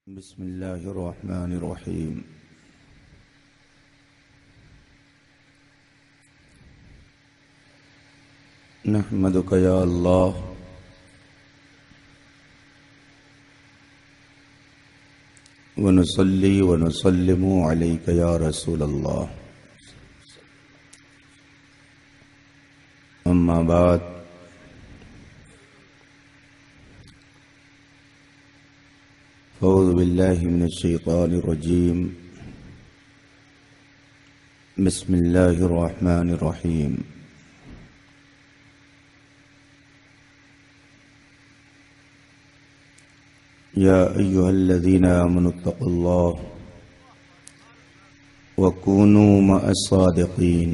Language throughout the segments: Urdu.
بسم الله الرحمن الرحيم. نحمدك يا الله ونصلي ونسلم عليك يا رسول الله. أما بعد، أعوذ بالله من الشيطان الرجيم. بسم الله الرحمن الرحيم. يا أيها الذين آمنوا اتقوا الله وكونوا مع الصادقين.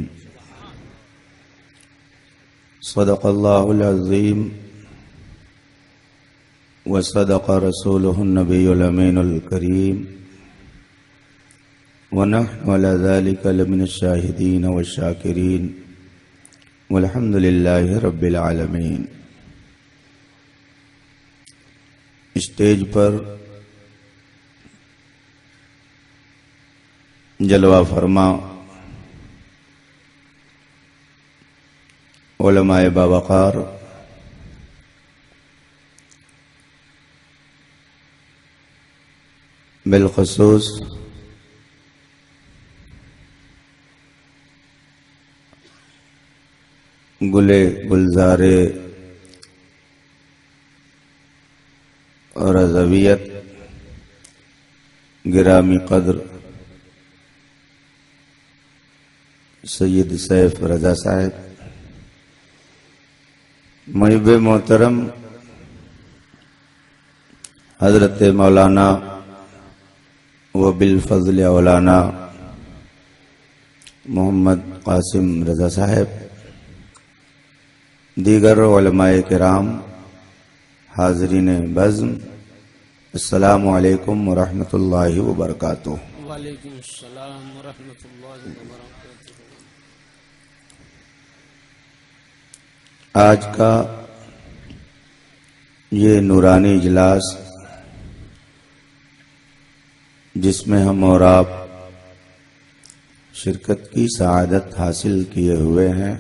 صدق الله العظيم وصدق رسوله النبي الأمين الكريم، ونحن على ذلك لمن الشاهدين والشاكرين، والحمد لله رب العالمين. اسٹیج پر جلوہ فرما علماء باوقار، بالخصوص گلزار رضویت گرامی قدر سید سیف رضا صاحب، محب محترم حضرت مولانا و بالفضل اولانا محمد قاسم رضا صاحب، دیگر علماء کرام، حاضرین بزم، السلام علیکم ورحمۃ اللہ وبرکاتہ. وعلیکم السلام ورحمۃ اللہ وبرکاتہ. آج کا یہ نورانی اجلاس جس میں ہم اور آپ شرکت کی سعادت حاصل کیے ہوئے ہیں،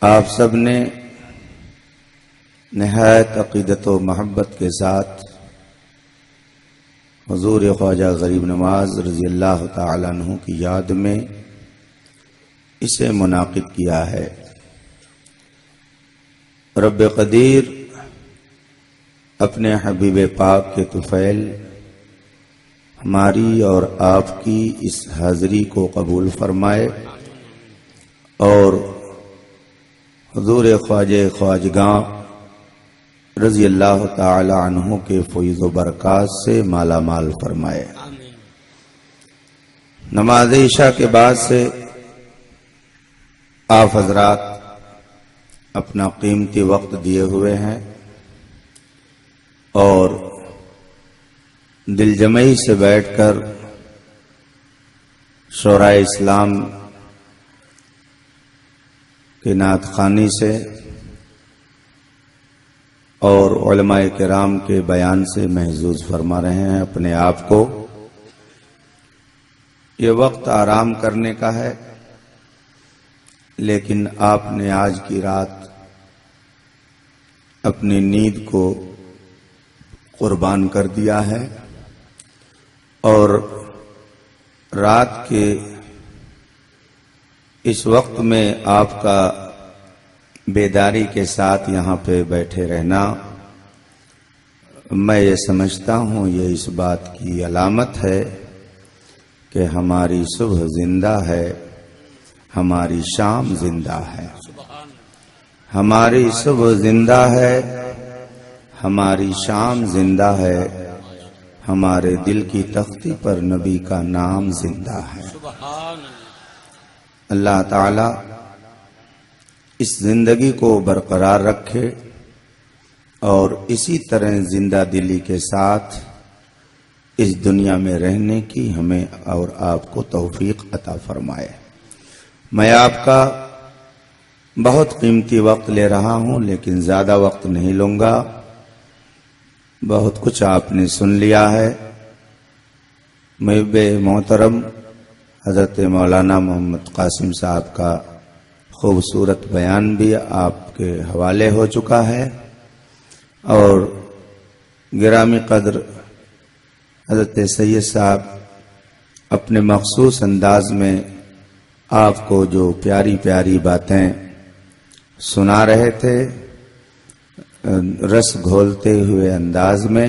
آپ سب نے نہایت عقیدت و محبت کے ساتھ حضور خواجہ غریب نواز رضی اللہ تعالیٰ عنہ کی یاد میں اسے منعقد کیا ہے. رب قدیر اپنے حبیب پاک کے طفیل ہماری اور آپ کی اس حاضری کو قبول فرمائے اور حضور خواجہ خواجگاں رضی اللہ تعالی عنہ کے فیض و برکات سے مالا مال فرمائے. نماز عشاء کے بعد سے آپ حضرات اپنا قیمتی وقت دیے ہوئے ہیں اور دل جمعی سے بیٹھ کر شورائے اسلام کے نعت خوانی سے اور علماء کرام کے بیان سے محظوظ فرما رہے ہیں اپنے آپ کو. یہ وقت آرام کرنے کا ہے، لیکن آپ نے آج کی رات اپنی نیند کو قربان کر دیا ہے اور رات کے اس وقت میں آپ کا بیداری کے ساتھ یہاں پہ بیٹھے رہنا، میں یہ سمجھتا ہوں یہ اس بات کی علامت ہے کہ ہماری صبح زندہ ہے، ہماری شام زندہ ہے. ہماری صبح زندہ ہے، ہماری شام زندہ ہے، ہمارے دل کی تختی پر نبی کا نام زندہ ہے. اللہ تعالی اس زندگی کو برقرار رکھے اور اسی طرح زندہ دلی کے ساتھ اس دنیا میں رہنے کی ہمیں اور آپ کو توفیق عطا فرمائے. میں آپ کا بہت قیمتی وقت لے رہا ہوں لیکن زیادہ وقت نہیں لوں گا. بہت کچھ آپ نے سن لیا ہے. محب محترم حضرت مولانا محمد قاسم صاحب کا خوبصورت بیان بھی آپ کے حوالے ہو چکا ہے اور گرامی قدر حضرت سید صاحب اپنے مخصوص انداز میں آپ کو جو پیاری پیاری باتیں سنا رہے تھے رس گھولتے ہوئے انداز میں،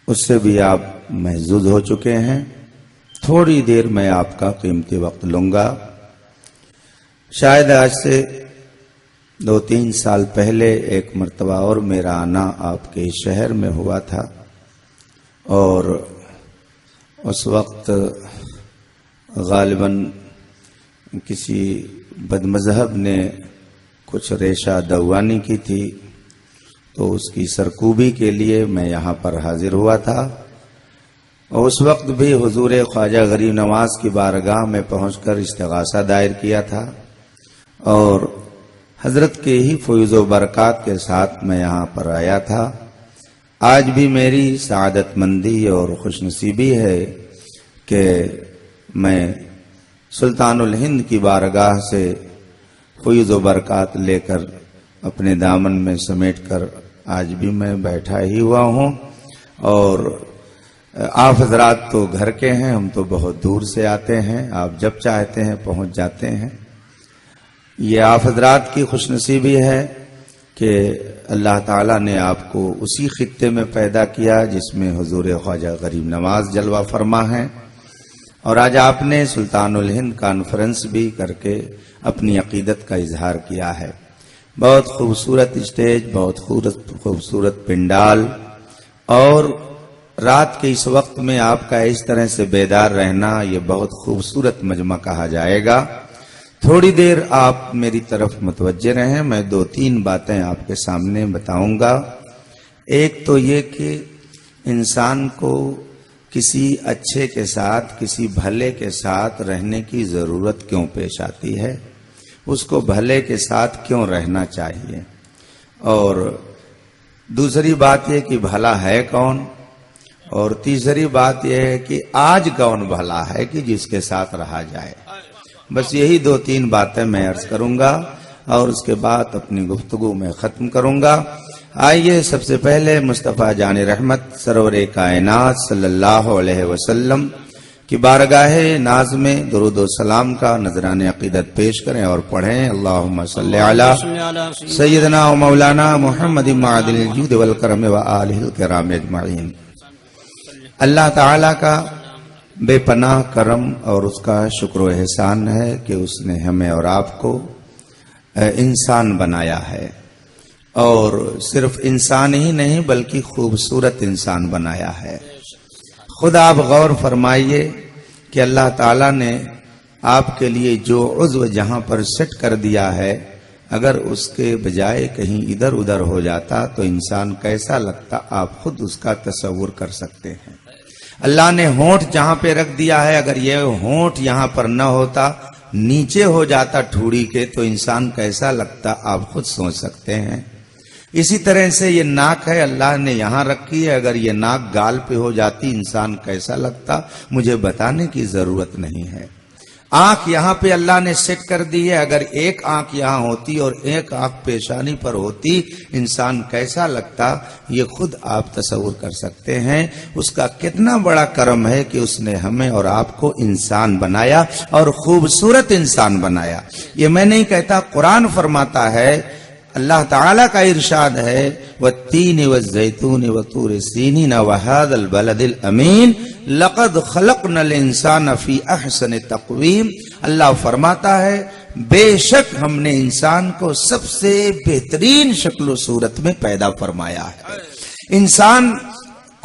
اس سے بھی آپ محظوظ ہو چکے ہیں. تھوڑی دیر میں آپ کا قیمتی وقت لوں گا. شاید آج سے 2-3 سال پہلے ایک مرتبہ اور میرا آنا آپ کے شہر میں ہوا تھا اور اس وقت غالباً کسی بد مذہب نے کچھ ریشہ دوانی کی تھی، تو اس کی سرکوبی کے لیے میں یہاں پر حاضر ہوا تھا. اور اس وقت بھی حضور خواجہ غریب نواز کی بارگاہ میں پہنچ کر استغاثہ دائر کیا تھا اور حضرت کے ہی فیض و برکات کے ساتھ میں یہاں پر آیا تھا. آج بھی میری سعادت مندی اور خوش نصیبی ہے کہ میں سلطان الہند کی بارگاہ سے فیض و برکات لے کر اپنے دامن میں سمیٹ کر آج بھی میں بیٹھا ہی ہوا ہوں. اور آپ حضرات تو گھر کے ہیں، ہم تو بہت دور سے آتے ہیں، آپ جب چاہتے ہیں پہنچ جاتے ہیں. یہ آپ حضرات کی خوش نصیبی ہے کہ اللہ تعالیٰ نے آپ کو اسی خطے میں پیدا کیا جس میں حضور خواجہ غریب نواز جلوہ فرما ہیں، اور آج آپ نے سلطان الہند کانفرنس بھی کر کے اپنی عقیدت کا اظہار کیا ہے. بہت خوبصورت اسٹیج، بہت خوبصورت پنڈال، اور رات کے اس وقت میں آپ کا اس طرح سے بیدار رہنا یہ بہت خوبصورت مجمع کہا جائے گا. تھوڑی دیر آپ میری طرف متوجہ رہیں، میں 2-3 باتیں آپ کے سامنے بتاؤں گا. ایک تو یہ کہ انسان کو کسی اچھے کے ساتھ، کسی بھلے کے ساتھ رہنے کی ضرورت کیوں پیش آتی ہے، اس کو بھلے کے ساتھ کیوں رہنا چاہیے، اور دوسری بات یہ کہ بھلا ہے کون، اور تیسری بات یہ ہے کہ آج کون بھلا ہے کہ جس کے ساتھ رہا جائے. بس یہی 2-3 باتیں میں عرض کروں گا اور اس کے بعد اپنی گفتگو میں ختم کروں گا. آئیے سب سے پہلے مصطفیٰ جان رحمت سرور کائنات صلی اللہ علیہ وسلم کی بارگاہ ناز میں درود و سلام کا نذران عقیدت پیش کریں اور پڑھیں. اللہم صلی علی سیدنا و مولانا محمد معدن الجود والکرم و آلہ الکرام اجمعین. اللہ تعالیٰ کا بے پناہ کرم اور اس کا شکر و احسان ہے کہ اس نے ہمیں اور آپ کو انسان بنایا ہے، اور صرف انسان ہی نہیں بلکہ خوبصورت انسان بنایا ہے. خود آپ غور فرمائیے کہ اللہ تعالیٰ نے آپ کے لیے جو عضو جہاں پر سیٹ کر دیا ہے، اگر اس کے بجائے کہیں ادھر ادھر ہو جاتا تو انسان کیسا لگتا، آپ خود اس کا تصور کر سکتے ہیں. اللہ نے ہونٹ جہاں پہ رکھ دیا ہے، اگر یہ ہونٹ یہاں پر نہ ہوتا، نیچے ہو جاتا ٹھوڑی کے، تو انسان کیسا لگتا آپ خود سوچ سکتے ہیں. اسی طرح سے یہ ناک ہے، اللہ نے یہاں رکھی ہے، اگر یہ ناک گال پہ ہو جاتی انسان کیسا لگتا مجھے بتانے کی ضرورت نہیں ہے. آنکھ یہاں پہ اللہ نے سیٹ کر دی ہے، اگر ایک آنکھ یہاں ہوتی اور ایک آنکھ پیشانی پر ہوتی انسان کیسا لگتا یہ خود آپ تصور کر سکتے ہیں. اس کا کتنا بڑا کرم ہے کہ اس نے ہمیں اور آپ کو انسان بنایا اور خوبصورت انسان بنایا. یہ میں نہیں کہتا، قرآن فرماتا ہے، اللہ تعالیٰ کا ارشاد ہے وَالتِّينِ وَالزَّيْتُونِ وَطُورِ سِينِينَ وَهَذَا الْبَلَدِ الْأَمِينَ لَقَدْ خَلَقْنَا الْإِنسَانَ فِي أَحْسَنِ تَقْوِيمٍ. اللہ فرماتا ہے بے شک ہم نے انسان کو سب سے بہترین شکل و صورت میں پیدا فرمایا ہے. انسان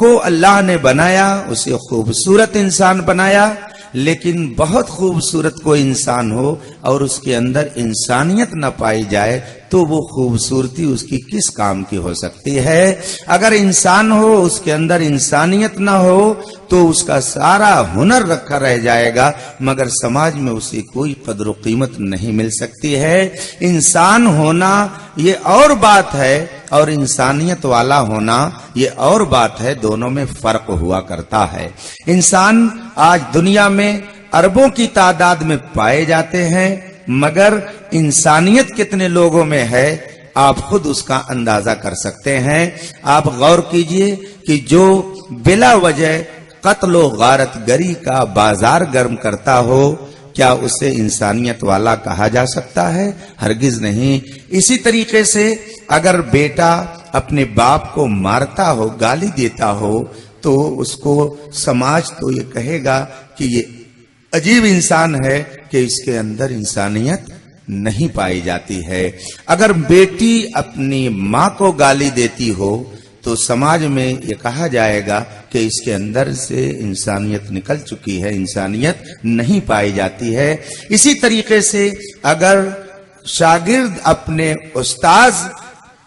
کو اللہ نے بنایا، اسے خوبصورت انسان بنایا، لیکن بہت خوبصورت کوئی انسان ہو اور اس کے اندر انسانیت نہ پائی جائے تو وہ خوبصورتی اس کی کس کام کی ہو سکتی ہے؟ اگر انسان ہو اس کے اندر انسانیت نہ ہو تو اس کا سارا ہنر رکھا رہ جائے گا، مگر سماج میں اسے کوئی قدر و قیمت نہیں مل سکتی ہے۔ انسان ہونا یہ اور بات ہے اور انسانیت والا ہونا یہ اور بات ہے، دونوں میں فرق ہوا کرتا ہے۔ انسان آج دنیا میں اربوں کی تعداد میں پائے جاتے ہیں، مگر انسانیت کتنے لوگوں میں ہے آپ خود اس کا اندازہ کر سکتے ہیں۔ آپ غور کیجئے کہ جو بلا وجہ قتل و غارت گری کا بازار گرم کرتا ہو، کیا اسے انسانیت والا کہا جا سکتا ہے؟ ہرگز نہیں۔ اسی طریقے سے اگر بیٹا اپنے باپ کو مارتا ہو، گالی دیتا ہو، تو اس کو سماج تو یہ کہے گا کہ یہ عجیب انسان ہے کہ اس کے اندر انسانیت نہیں پائی جاتی ہے۔ اگر بیٹی اپنی ماں کو گالی دیتی ہو تو سماج میں یہ کہا جائے گا کہ اس کے اندر سے انسانیت نکل چکی ہے، انسانیت نہیں پائی جاتی ہے۔ اسی طریقے سے اگر شاگرد اپنے استاذ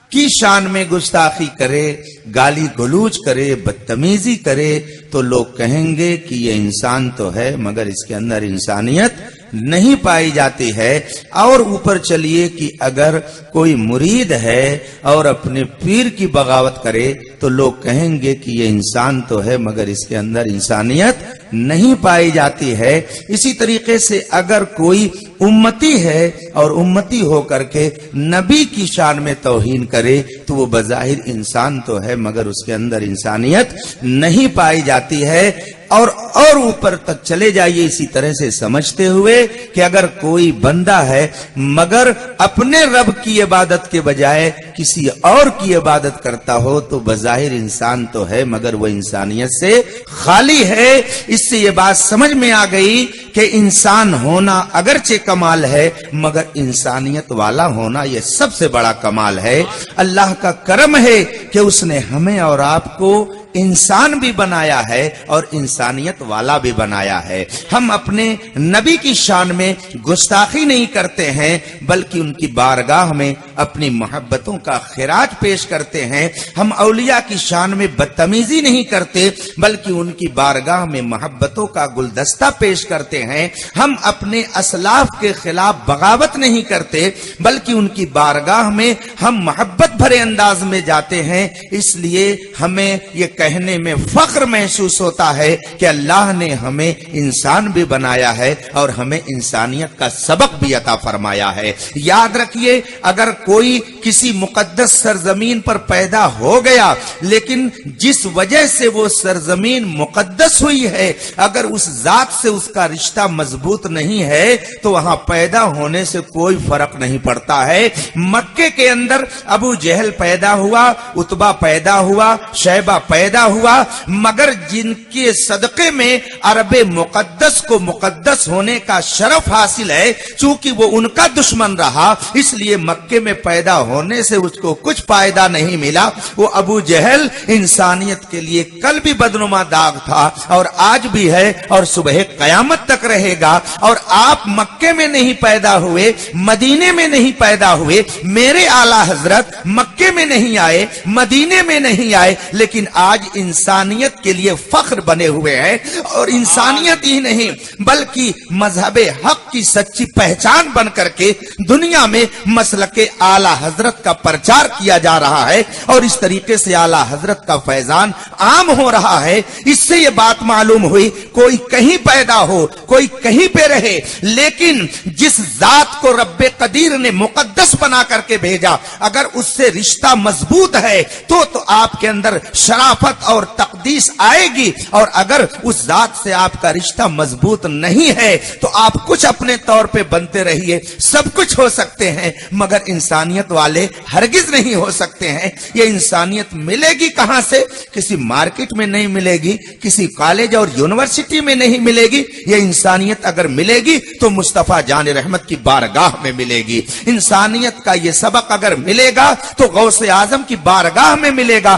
کی شان میں گستاخی کرے، گالی گلوچ کرے، بدتمیزی کرے، تو لوگ کہیں گے کہ یہ انسان تو ہے مگر اس کے اندر انسانیت نہیں پائی جاتی ہے۔ اور اوپر چلیے کہ اگر کوئی مرید ہے اور اپنے پیر کی بغاوت کرے تو لوگ کہیں گے کہ یہ انسان تو ہے مگر اس کے اندر انسانیت نہیں پائی جاتی ہے۔ اسی طریقے سے اگر کوئی امتی ہے اور امتی ہو کر کے نبی کی شان میں توہین کرے تو وہ بظاہر انسان تو ہے مگر اس کے اندر انسانیت نہیں پائی جاتی ہے۔ اور اوپر تک چلے جائیے اسی طرح سے سمجھتے ہوئے کہ اگر کوئی بندہ ہے مگر اپنے رب کی عبادت کے بجائے کسی اور کی عبادت کرتا ہو تو بظاہر انسان تو ہے مگر وہ انسانیت سے خالی ہے۔ اس سے یہ بات سمجھ میں آ گئی کہ انسان ہونا اگرچہ کمال ہے مگر انسانیت والا ہونا یہ سب سے بڑا کمال ہے۔ اللہ کا کرم ہے کہ اس نے ہمیں اور آپ کو انسان بھی بنایا ہے اور انسانیت والا بھی بنایا ہے۔ ہم اپنے نبی کی شان میں گستاخی نہیں کرتے ہیں بلکہ ان کی بارگاہ میں اپنی محبتوں کا خراج پیش کرتے ہیں۔ ہم اولیاء کی شان میں بدتمیزی نہیں کرتے بلکہ ان کی بارگاہ میں محبتوں کا گلدستہ پیش کرتے ہیں۔ ہم اپنے اسلاف کے خلاف بغاوت نہیں کرتے بلکہ ان کی بارگاہ میں ہم محبت بھرے انداز میں جاتے ہیں۔ اس لیے ہمیں یہ کہنے میں فخر محسوس ہوتا ہے کہ اللہ نے ہمیں انسان بھی بنایا ہے اور ہمیں انسانیت کا سبق بھی عطا فرمایا ہے۔ یاد رکھیے اگر کوئی کسی مقدس سرزمین پر پیدا ہو گیا لیکن جس وجہ سے وہ سرزمین مقدس ہوئی ہے اگر اس ذات سے اس کا رشتہ مضبوط نہیں ہے تو وہاں پیدا ہونے سے کوئی فرق نہیں پڑتا ہے۔ مکے کے اندر ابو جہل پیدا ہوا، عتبہ پیدا ہوا، شیبہ پیدا ہوا، مگر جن کے صدقے میں عرب مقدس کو مقدس ہونے کا شرف حاصل ہے، چونکہ وہ ان کا دشمن رہا اس لیے مکے میں پیدا ہونے سے اس کو کچھ فائدہ نہیں ملا۔ وہ ابو جہل انسانیت کے لیے کل بھی بدنما داغ تھا اور آج بھی ہے اور صبح قیامت تک رہے گا۔ اور آپ مکے میں نہیں پیدا ہوئے، مدینے میں نہیں پیدا ہوئے، میرے اعلیٰ حضرت مکے میں نہیں آئے، مدینے میں نہیں آئے، لیکن آج انسانیت کے لیے فخر بنے ہوئے ہیں۔ اور انسانیت ہی نہیں بلکہ مذہب حق کی سچی پہچان بن کر کے دنیا میں مسلک اعلیٰ حضرت کا پرچار کیا جا رہا ہے اور اس طریقے سے اعلیٰ حضرت کا فیضان عام ہو رہا ہے۔ اس سے یہ بات معلوم ہوئی کوئی کہیں پیدا ہو، کوئی کہیں پہ رہے، لیکن جس ذات کو رب قدیر نے مقدس بنا کر کے بھیجا اگر اس سے رشتہ مضبوط ہے تو آپ کے اندر شرافت اور تقدیس آئے گی، اور اگر اس ذات سے آپ کا رشتہ مضبوط نہیں ہے تو آپ کچھ اپنے طور پہ بنتے رہیے، سب کچھ ہو سکتے ہیں مگر انسانیت والے ہرگز نہیں ہو سکتے ہیں۔ یہ انسانیت ملے گی کہاں سے؟ کسی مارکیٹ میں نہیں ملے گی، کسی کالج اور یونیورسٹی میں نہیں ملے گی۔ یہ انسانیت اگر ملے گی تو مصطفیٰ جان رحمت کی بارگاہ میں ملے گی۔ انسانیت کا یہ سبق اگر ملے گا تو غوث اعظم کی بارگاہ میں ملے گا۔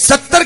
70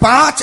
5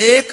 1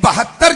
72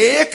1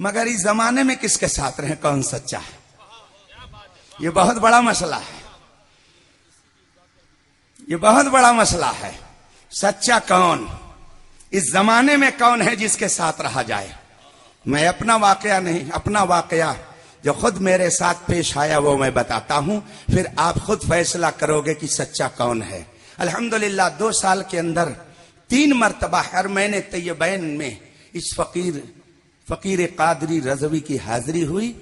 مگر اس زمانے میں کس کے ساتھ رہیں، کون سچا ہے؟ یہ بہت بڑا مسئلہ ہے، یہ بہت بڑا مسئلہ ہے۔ سچا کون، اس زمانے میں کون ہے جس کے ساتھ رہا جائے؟ میں اپنا واقعہ نہیں، اپنا واقعہ جو خود میرے ساتھ پیش آیا وہ میں بتاتا ہوں، پھر آپ خود فیصلہ کرو گے کہ سچا کون ہے۔ الحمدللہ 2 سال کے اندر 3 مرتبہ حرمین طیبین میں اس فقیر قادری رضوی کی حاضری ہوئی۔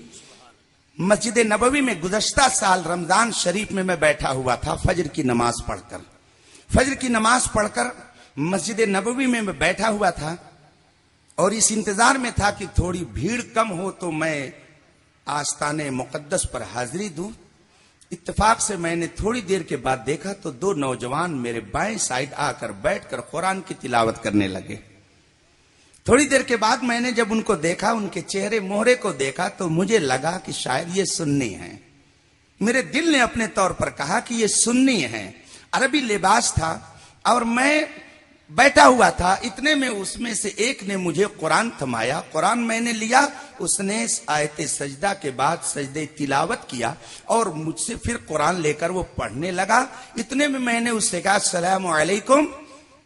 مسجد نبوی میں گزشتہ سال رمضان شریف میں بیٹھا ہوا تھا، فجر کی نماز پڑھ کر مسجد نبوی میں بیٹھا ہوا تھا، اور اس انتظار میں تھا کہ تھوڑی بھیڑ کم ہو تو میں آستان مقدس پر حاضری دوں۔ اتفاق سے میں نے تھوڑی دیر کے بعد دیکھا تو 2 نوجوان میرے بائیں سائڈ آ کر بیٹھ کر قرآن کی تلاوت کرنے لگے۔ تھوڑی دیر کے بعد میں نے جب ان کو دیکھا، ان کے چہرے مہرے کو دیکھا، تو مجھے لگا کہ شاید یہ سنی ہیں۔ میرے دل نے اپنے طور پر کہا کہ یہ سنی ہیں۔ عربی لباس تھا اور میں بیٹھا ہوا تھا، اتنے میں اس میں سے ایک نے مجھے قرآن تھمایا، قرآن میں نے لیا، اس نے آیت سجدہ کے بعد سجدہ تلاوت کیا اور مجھ سے پھر قرآن لے کر وہ پڑھنے لگا۔ اتنے میں نے اس سے کہا السلام علیکم۔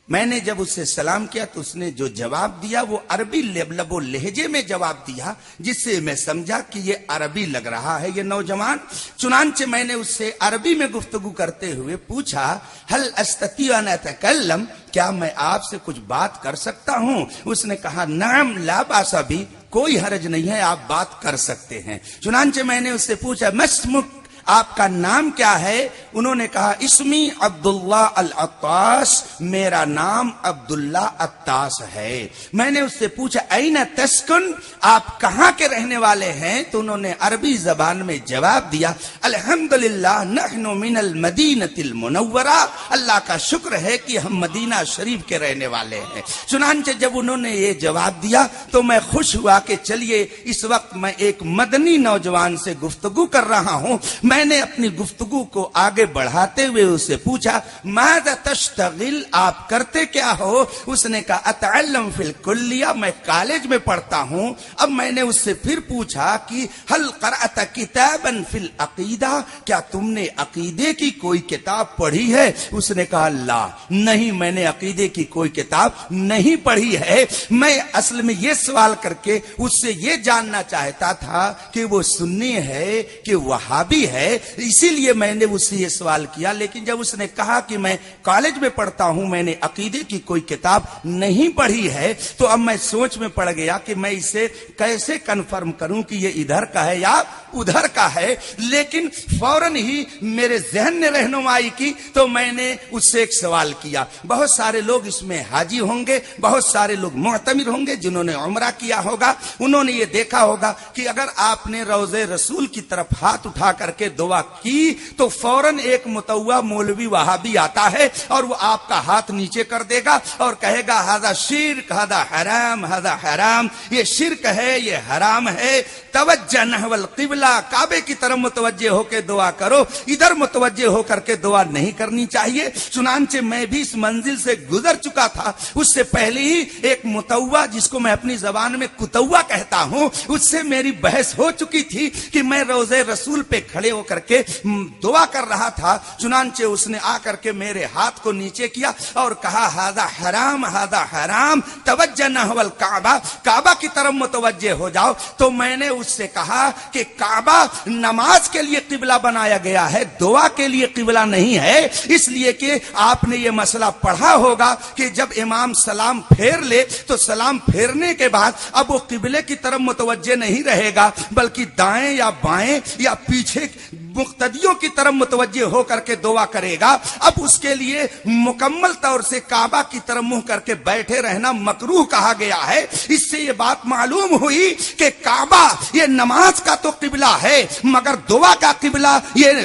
میں نے جب اس سے سلام کیا تو اس نے جو جواب دیا وہ عربی لب و لہجے میں جواب دیا، جس سے میں سمجھا کہ یہ عربی لگ رہا ہے یہ نوجوان۔ چنانچہ میں نے اس سے عربی میں گفتگو کرتے ہوئے پوچھا هل استطيع ان اتكلم، کیا میں آپ سے کچھ بات کر سکتا ہوں؟ اس نے کہا نعم لا باس بھی، کوئی حرج نہیں ہے، آپ بات کر سکتے ہیں۔ چنانچہ میں نے اس سے پوچھا مسمک، آپ کا نام کیا ہے؟ انہوں نے کہا اسمی عبداللہ العطاس، میرا نام عبداللہ عطاس ہے۔ میں نے اس سے پوچھا این تسکن، آپ کہاں کے رہنے والے ہیں؟ تو انہوں نے عربی زبان میں جواب دیا الحمدللہ نحن من المدینۃ المنورہ، اللہ کا شکر ہے کہ ہم مدینہ شریف کے رہنے والے ہیں۔ چنانچہ جب انہوں نے یہ جواب دیا تو میں خوش ہوا کہ چلیے اس وقت میں ایک مدنی نوجوان سے گفتگو کر رہا ہوں۔ میں نے اپنی گفتگو کو آگے بڑھاتے ہوئے اس سے پوچھا ماذا تشتغل، آپ کرتے کیا ہو؟ اس نے کہا اتعلم فی الکلیہ، میں کالج میں پڑھتا ہوں۔ اب میں نے اس سے پھر پوچھا کہ هل قرأت کتابا فی العقیدہ، کیا تم نے عقیدے کی کوئی کتاب پڑھی ہے؟ اس نے کہا لا، نہیں میں نے عقیدے کی کوئی کتاب نہیں پڑھی ہے۔ میں اصل میں یہ سوال کر کے اس سے یہ جاننا چاہتا تھا کہ وہ سنی ہے کہ وہابی ہے، اسی لیے میں نے اس سے یہ سوال کیا۔ لیکن جب اس نے کہا کہ میں کالج میں پڑھتا ہوں، میں نے عقیدے کی کوئی کتاب نہیں پڑھی ہے، تو اب میں سوچ میں پڑ گیا کہ میں اسے کیسے کنفرم کروں کہ یہ ادھر کا ہے یا ادھر کا ہے۔ لیکن فوراً ہی میرے ذہن نے رہنمائی کی تو میں نے اس سے ایک سوال کیا۔ بہت سارے لوگ اس میں حاجی ہوں گے، بہت سارے لوگ معتمر ہوں گے جنہوں نے عمرہ کیا ہوگا، انہوں نے یہ دیکھا ہوگا کہ اگر آپ نے روضہ رسول کی طرف ہاتھ اٹھا کر کے دعا کی تو فوراً ایک متوا مولوی وہابی آتا ہے اور وہ آپ کا ہاتھ نیچے کر دے گا اور کہے گا ھذا شرک ھذا حرام ھذا حرام، یہ شرک ہے یہ حرام ہے، توجہ نحو القبلہ، کعبے کی طرف متوجہ ہو کے دعا کرو، ادھر متوجہ ہو کر کے دعا نہیں کرنی چاہیے۔ چنانچہ میں بھی اس منزل سے گزر چکا تھا، اس سے پہلے ہی ایک متوا جس کو میں اپنی زبان میں کتوا کہتا ہوں، اس سے میری بحث ہو چکی تھی کہ میں روضہ رسول پہ کھڑے ہو کر کے دعا کر رہا تھا۔ چنانچہ اس نے آ کر کے میرے ہاتھ کو نیچے کیا اور کہا ھذا حرام ھذا حرام، توجہ نحو الکعبہ، کعبہ کی طرف متوجہ ہو جاؤ۔ تو میں نے اس سے کہا کہ کعبہ نماز کے لیے قبلہ بنایا گیا ہے، دعا کے لیے قبلہ نہیں ہے، اس لیے کہ آپ نے یہ مسئلہ پڑھا ہوگا کہ جب امام سلام پھیر لے تو سلام پھیرنے کے بعد اب وہ قبلے کی طرف متوجہ نہیں رہے گا بلکہ دائیں یا بائیں یا پیچھے مقتدیوں کی طرف متوجہ ہو کر کے دعا کرے گا۔ اب اس کے لیے مکمل طور سے کعبہ کی طرف منہ کر کے بیٹھے رہنا مکروہ کہا گیا ہے۔ اس سے یہ بات معلوم ہوئی کہ کعبہ یہ نماز کا تو قبلہ ہے مگر دعا کا قبلہ یہ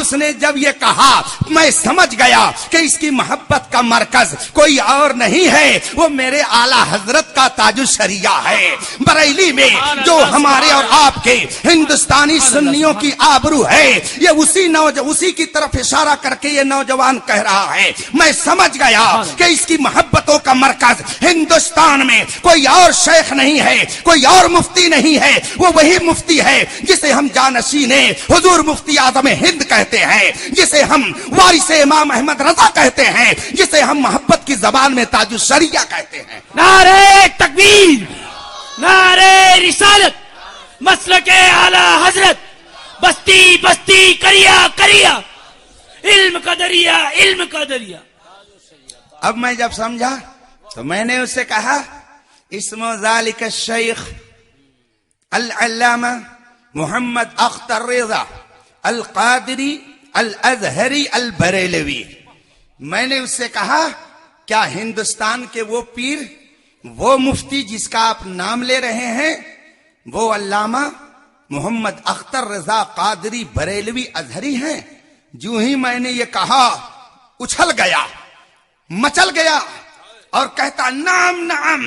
اس نے جب یہ کہا میں سمجھ گیا کہ اس کی محبت کا مرکز کوئی اور نہیں ہے, وہ میرے اعلی حضرت کا تاج الشریعہ ہے. بریلی میں جو ہمارے اور آپ کے ہندوستانی سنیوں کی آبرو ہے, یہ اسی کی طرف اشارہ کر کے یہ نوجوان کہہ رہا ہے. میں سمجھ گیا کہ اس کی محبتوں کا مرکز ہندوستان میں کوئی اور شیخ نہیں ہے, کوئی اور مفتی نہیں ہے, وہ وہی مفتی ہے جسے ہم جانشین حضور مفتی اعظم ہند کہتے ہیں, جسے ہم وارث امام احمد رضا کہتے ہیں, جسے ہم محبت کی زبان میں تاج الشریعہ کہتے ہیں. نعرہ تکبیر, نعرہ رسالت, مسلک اعلی حضرت, بستی بستی کریا کریا, علم کا دریا علم کا دریا. اب میں جب سمجھا تو میں نے اس سے کہا اسم ذالک الشیخ العلامہ محمد اختر رضا القادری الازہری البریلوی. میں نے اس سے کہا کیا ہندوستان کے وہ پیر, وہ مفتی جس کا آپ نام لے رہے ہیں, وہ علامہ محمد اختر رضا قادری بریلوی ازہری ہیں؟ جو ہی میں نے یہ کہا اچھل گیا, مچل گیا اور کہتا نعم نعم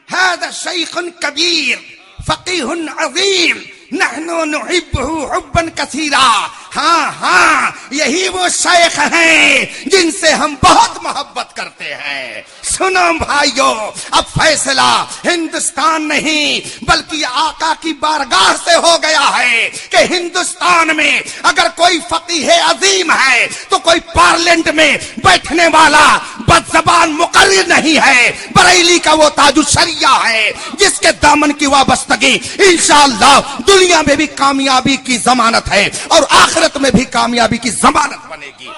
هذا شیخ کبیر فقیہ عظیم نحن نحبه حبا کثیرا. ہاں ہاں, یہی وہ شیخ ہیں جن سے ہم بہت محبت کرتے ہیں. سنو بھائیو, اب فیصلہ ہندوستان نہیں بلکہ آقا کی بارگاہ سے ہو گیا ہے کہ ہندوستان میں اگر کوئی فقیہ عظیم ہے تو کوئی پارلیمنٹ میں بیٹھنے والا بد زبان مقرر نہیں ہے. بریلی کا وہ تاج الشریعہ ہے جس کے دامن کی وابستگی انشاءاللہ دنیا میں بھی کامیابی کی ضمانت ہے اور آخرت میں بھی کامیابی کی ضمانت بنے گی.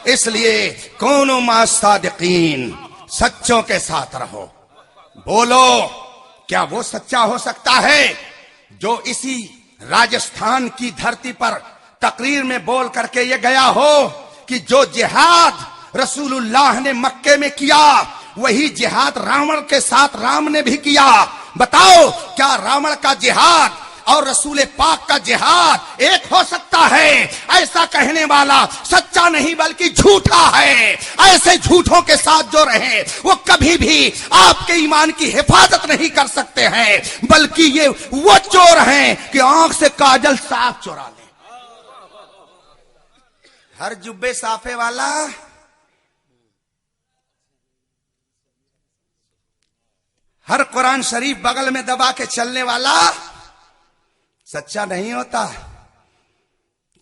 اس لیے کونوا مع الصادقین, سچوں کے ساتھ رہو. بولو, کیا وہ سچا ہو سکتا ہے جو اسی راجستھان کی دھرتی پر تقریر میں بول کر کے یہ گیا ہو کہ جو جہاد رسول اللہ نے مکے میں کیا وہی جہاد راون کے ساتھ رام نے بھی کیا؟ بتاؤ, کیا راون کا جہاد اور رسول پاک کا جہاد ایک ہو سکتا ہے؟ ایسا کہنے والا سچا نہیں بلکہ جھوٹا ہے. ایسے جھوٹوں کے ساتھ جو رہے وہ کبھی بھی آپ کے ایمان کی حفاظت نہیں کر سکتے ہیں, بلکہ یہ وہ چور ہیں کہ آنکھ سے کاجل صاف چورا لیں. ہر جبے صافے والا ہر قرآن شریف بغل میں دبا کے چلنے والا سچا نہیں ہوتا.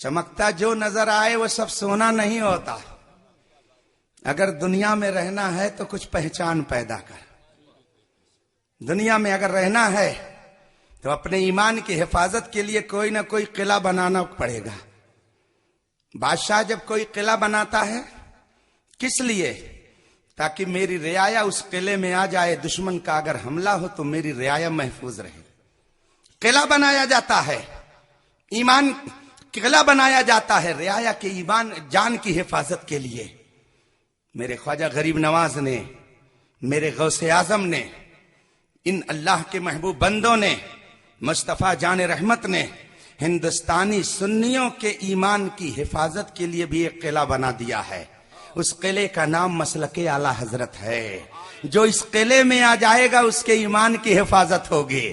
چمکتا جو نظر آئے وہ سب سونا نہیں ہوتا. اگر دنیا میں رہنا ہے تو کچھ پہچان پیدا کر. دنیا میں اگر رہنا ہے تو اپنے ایمان کی حفاظت کے لیے کوئی نہ کوئی قلعہ بنانا پڑے گا. بادشاہ جب کوئی قلعہ بناتا ہے کس لیے؟ تاکہ میری رعایا اس قلعے میں آ جائے, دشمن کا اگر حملہ ہو تو میری رعایا محفوظ رہے. قلعہ بنایا جاتا ہے, ایمان قلعہ بنایا جاتا ہے رعایا کے ایمان جان کی حفاظت کے لیے. میرے خواجہ غریب نواز نے, میرے غوث اعظم نے, ان اللہ کے محبوب بندوں نے, مصطفیٰ جان رحمت نے ہندوستانی سنیوں کے ایمان کی حفاظت کے لیے بھی ایک قلعہ بنا دیا ہے. اس قلعے کا نام مسلک اعلی حضرت ہے. جو اس قلعے میں آ جائے گا اس کے ایمان کی حفاظت ہوگی.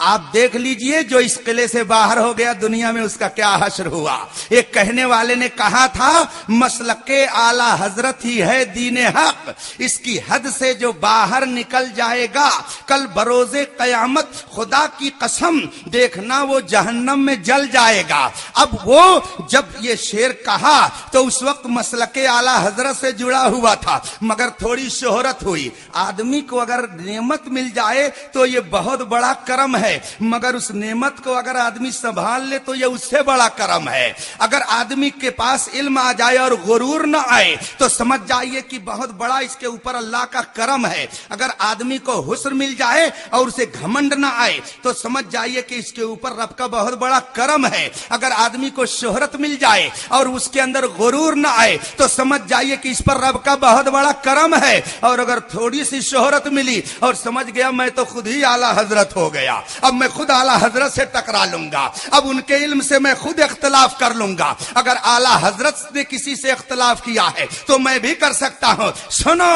آپ دیکھ لیجئے جو اس قلعے سے باہر ہو گیا دنیا میں اس کا کیا حشر ہوا. ایک کہنے والے نے کہا تھا مسلک اعلی حضرت ہی ہے دین حق, اس کی حد سے جو باہر نکل جائے گا کل بروز قیامت خدا کی قسم دیکھنا وہ جہنم میں جل جائے گا. اب وہ جب یہ شعر کہا تو اس وقت مسلک اعلی حضرت سے جڑا ہوا تھا, مگر تھوڑی شہرت ہوئی. آدمی کو اگر نعمت مل جائے تو یہ بہت بڑا کرم ہے, مگر اس نعمت کو اگر آدمی سنبھال لے تو یہ اس سے بڑا کرم ہے. اگر آدمی کے پاس علم آ جائے اور غرور نہ آئے تو سمجھ جائیے کہ بہت بڑا اس کے اوپر اللہ کا کرم ہے. اگر آدمی کو حسن مل جائے اور اسے گھمنڈ نہ آئے تو سمجھ جائیے کہ اس کے اوپر رب کا بہت بڑا کرم ہے. اگر آدمی کو شہرت مل جائے اور اس کے اندر غرور نہ آئے تو سمجھ جائیے کہ اس پر رب کا بہت بڑا کرم ہے. اور اگر تھوڑی سی شہرت ملی اور سمجھ گیا میں تو خود ہی اعلی حضرت ہو گیا, اب میں خود اعلیٰ حضرت سے ٹکرا لوں گا، اب ان کے علم سے میں خود اختلاف کر لوں گا، اگر اعلیٰ حضرت نے کسی سے اختلاف کیا ہے تو میں بھی کر سکتا ہوں۔ سنو،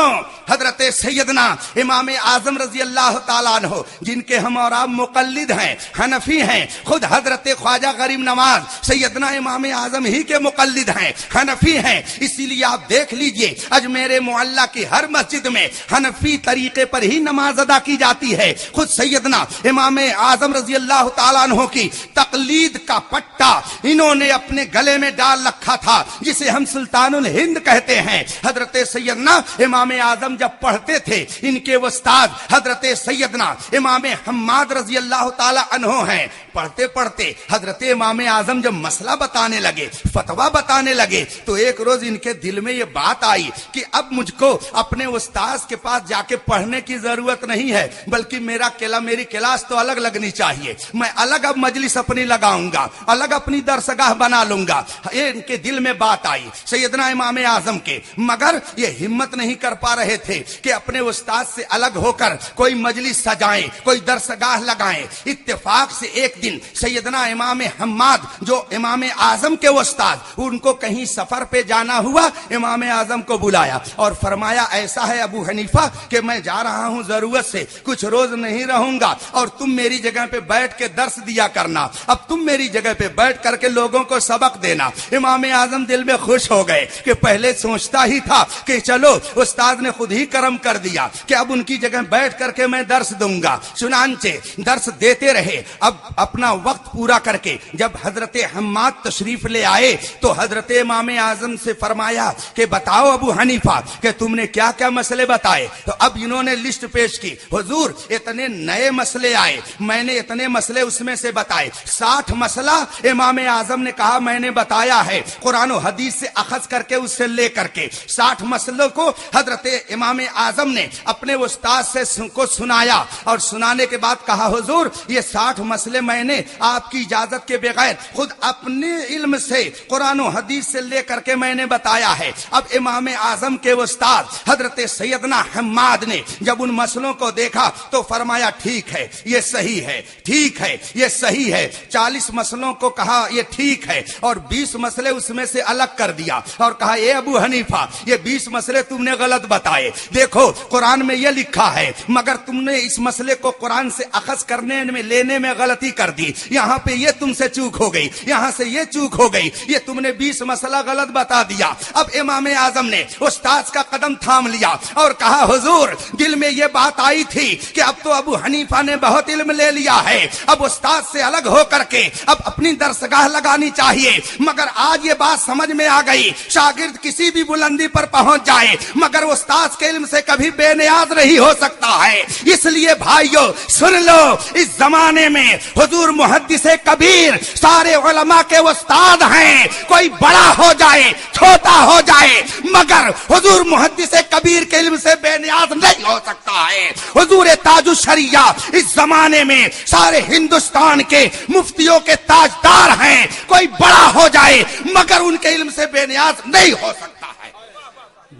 حضرت سیدنا امام اعظم رضی اللہ تعالیٰ عنہ جن کے ہم اور آپ مقلد ہیں، حنفی ہیں، خود حضرت خواجہ غریب نواز سیدنا امام اعظم ہی کے مقلد ہیں، حنفی ہیں، اسی لیے آپ دیکھ لیجئے اجمیر معلیٰ کی ہر مسجد میں حنفی طریقے پر ہی نماز ادا کی جاتی ہے۔ خود سیدنا امام اعظم رضی اللہ تعالیٰ عنہ کی تقلید کا پٹا انہوں نے اپنے گلے میں ڈال رکھا تھا، جسے ہم سلطان الہند کہتے ہیں۔ حضرت سیدنا امام اعظم جب پڑھتے تھے، ان کے استاد حضرت سیدنا امام حماد رضی اللہ تعالی عنہ ہیں۔ پڑھتے پڑھتے حضرت امام اعظم جب مسئلہ بتانے لگے، فتویٰ بتانے لگے، تو ایک روز ان کے دل میں یہ بات آئی کہ اب مجھ کو اپنے استاد کے پاس جا کے پڑھنے کی ضرورت نہیں ہے، بلکہ میری کلاس تو الگ لگنی چاہیے، میں الگ اب مجلس اپنی لگاؤں گا، الگ اپنی درسگاہ بنا لوں گا۔ یہ ان کے دل میں بات آئی سیدنا امام اعظم کے، مگر یہ ہمت نہیں کر پا رہے تھے کہ اپنے استاد سے الگ ہو کر کوئی مجلس سجائیں، کوئی درسگاہ لگائیں۔ اتفاق سے ایک دن سیدنا امام حماد جو امام اعظم کے استاد، ان کو کہیں سفر پہ جانا ہوا، امام اعظم کو بلایا اور فرمایا ایسا ہے ابو حنیفہ کہ میں جا رہا ہوں ضرورت سے، کچھ روز نہیں رہوں گا اور تم میری جگہ پہ بیٹھ کے درس دیا کرنا، اب تم میری جگہ پہ بیٹھ کر کے لوگوں کو سبق دینا۔ امام اعظم دل میں خوش ہو گئے کہ پہلے سوچتا ہی تھا کہ چلو استاد نے خود ہی کرم کر دیا کہ اب ان کی جگہ بیٹھ کر کے میں درس دوں گا، چنانچہ درس دیتے رہے۔ اب اپنا وقت پورا کر کے جب حضرت حماد تشریف لے آئے تو حضرت امام اعظم سے فرمایا کہ بتاؤ ابو حنیفہ کہ تم نے کیا کیا مسئلے بتائے۔ تو اب انہوں نے لسٹ پیش کی، حضور اتنے نئے مسئلے آئے، میں نے اتنے مسئلے اس میں سے بتائے، 60 مسئلہ امام اعظم نے کہا میں نے بتایا ہے، قرآن و حدیث سے اخذ کر کے اس سے لے کر کے 60 مسئلوں کو حضرت امام اعظم نے اپنے استاد سے کو سنایا، اور سنانے کے بعد کہا حضور یہ 60 مسئلے میں نے آپ کی اجازت کے بغیر خود اپنے علم سے قرآن و حدیث سے لے کر کے میں نے بتایا ہے۔ اب امام اعظم کے استاد حضرت سیدنا حماد نے جب ان مسئلوں کو دیکھا تو فرمایا ٹھیک ہے یہ صحیح ہے، ٹھیک ہے یہ صحیح ہے۔ 40 مسئلوں کو کہا یہ ٹھیک ہے، اور 20 مسئلے اس میں سے الگ کر دیا اور کہا اے ابو حنیفہ یہ 20 مسئلے تم نے غلط بتائے، دیکھو قرآن میں یہ لکھا ہے مگر تم نے اس مسئلے کو قرآن سے اخذ کرنے میں لینے میں غلطی کر دی، یہاں پہ یہ تم سے چوک ہو گئی، یہاں سے یہ چوک ہو گئی، یہ تم نے 20 مسئلہ غلط بتا دیا۔ اب امام اعظم نے استاد کا قدم تھام لیا اور کہا حضور دل میں یہ بات آئی تھی کہ اب تو ابو حنیفہ نے بہت علم لے لیا ہے، اب استاد سے الگ ہو کر کے اب اپنی درسگاہ لگانی چاہیے، مگر آج یہ بات سمجھ میں آ گئی شاگرد کسی بھی بلندی پر پہنچ جائے مگر استاد کے علم سے کبھی بے نیاز نہیں ہو سکتا ہے۔ اس لیے بھائیو سن لو، اس زمانے میں حضور محدث کبیر سارے علماء کے استاد ہیں، کوئی بڑا ہو جائے چھوٹا ہو جائے مگر حضور محدث کبیر کے علم سے بے نیاز نہیں ہو سکتا ہے۔ حضور تاج الشریعہ اس زمانے میں سارے ہندوستان کے مفتیوں کے تاجدار ہیں، کوئی بڑا ہو جائے مگر ان کے علم سے بے نیاز نہیں ہو سکتا ہے۔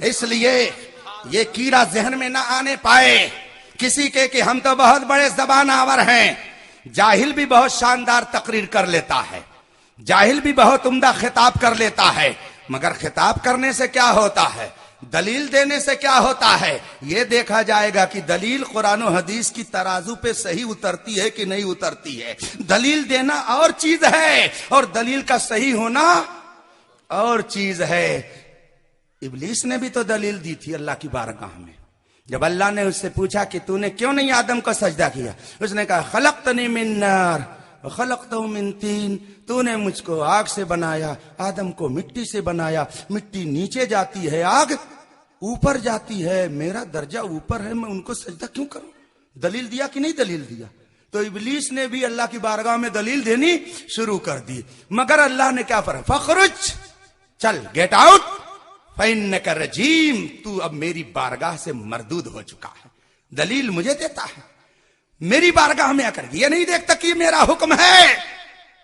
اس لیے یہ کیڑا ذہن میں نہ آنے پائے کسی کے کہ ہم تو بہت بڑے زبان آور ہیں۔ جاہل بھی بہت شاندار تقریر کر لیتا ہے، جاہل بھی بہت عمدہ خطاب کر لیتا ہے، مگر خطاب کرنے سے کیا ہوتا ہے، دلیل دینے سے کیا ہوتا ہے، یہ دیکھا جائے گا کہ دلیل قرآن و حدیث کی ترازو پہ صحیح اترتی ہے کہ نہیں اترتی ہے۔ دلیل دینا اور چیز ہے اور دلیل کا صحیح ہونا اور چیز ہے۔ ابلیس نے بھی تو دلیل دی تھی اللہ کی بارگاہ میں، جب اللہ نے اس سے پوچھا کہ تو نے کیوں نہیں آدم کو سجدہ کیا، اس نے کہا خلقتنی من نار وخلقتہ من طین، تو نے مجھ کو آگ سے بنایا، آدم کو مٹی سے بنایا، مٹی نیچے جاتی ہے آگ اوپر جاتی ہے، میرا درجہ اوپر ہے، میں ان کو سجدہ کیوں کروں؟ دلیل دیا کہ نہیں دلیل دیا؟ تو ابلیس نے بھی اللہ کی بارگاہ میں دلیل دینی شروع کر دی، مگر اللہ نے کیا فرمایا، فخرج، چل گیٹ آؤٹ فإنک رجیم، تو اب میری بارگاہ سے مردود ہو چکا ہے۔ دلیل مجھے دیتا ہے، میری بارگاہ میں آ کر یہ نہیں دیکھتا کہ میرا حکم ہے،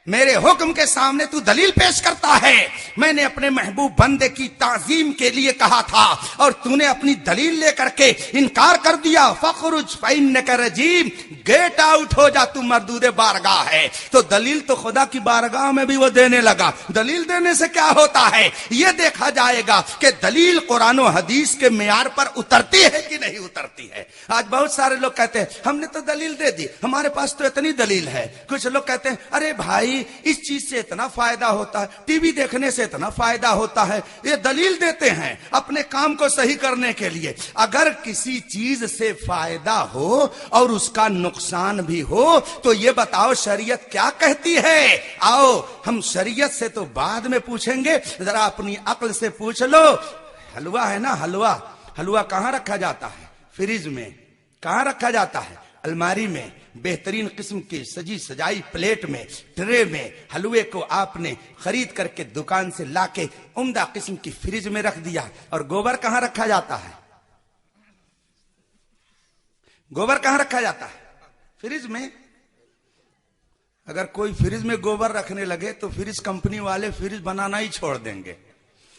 میرے حکم کے سامنے تو دلیل پیش کرتا ہے. میں نے اپنے محبوب بندے کی تعظیم کے لیے کہا تھا اور تو نے اپنی دلیل لے کر کے انکار کر دیا. فخرج فإنک رجیم, گیٹ آؤٹ ہو جا, تو مردود بارگاہ ہے. تو دلیل تو خدا کی بارگاہ میں بھی وہ دینے لگا. دلیل دینے سے کیا ہوتا ہے یہ دیکھا جائے گا کہ دلیل قرآن و حدیث کے معیار پر اترتی ہے کہ نہیں اترتی ہے. آج بہت سارے لوگ کہتے ہیں ہم نے تو دلیل دے دی, ہمارے پاس تو اتنی دلیل ہے. کچھ لوگ کہتے ہیں ارے بھائی اس چیز سے اتنا فائدہ ہوتا ہے, ٹی وی دیکھنے سے اتنا فائدہ ہوتا ہے. یہ دلیل دیتے ہیں اپنے کام کو صحیح کرنے کے لیے. اگر کسی چیز سے فائدہ ہو اور اس کا نقصان بھی ہو تو یہ بتاؤ شریعت کیا کہتی ہے. آؤ ہم شریعت سے تو بعد میں پوچھیں گے, ذرا اپنی عقل سے پوچھ لو. حلوہ ہے نا, حلوہ کہاں رکھا جاتا ہے؟ فریج میں. کہاں رکھا جاتا ہے؟ الماری میں. بہترین قسم کی سجی سجائی پلیٹ میں, ٹرے میں. حلوے کو آپ نے خرید کر کے دکان سے لا کے عمدہ قسم کی فریج میں رکھ دیا. اور گوبر کہاں رکھا جاتا ہے؟ گوبر کہاں رکھا جاتا ہے؟ فریج میں. اگر کوئی فریج میں گوبر رکھنے لگے تو فریج کمپنی والے فریج بنانا ہی چھوڑ دیں گے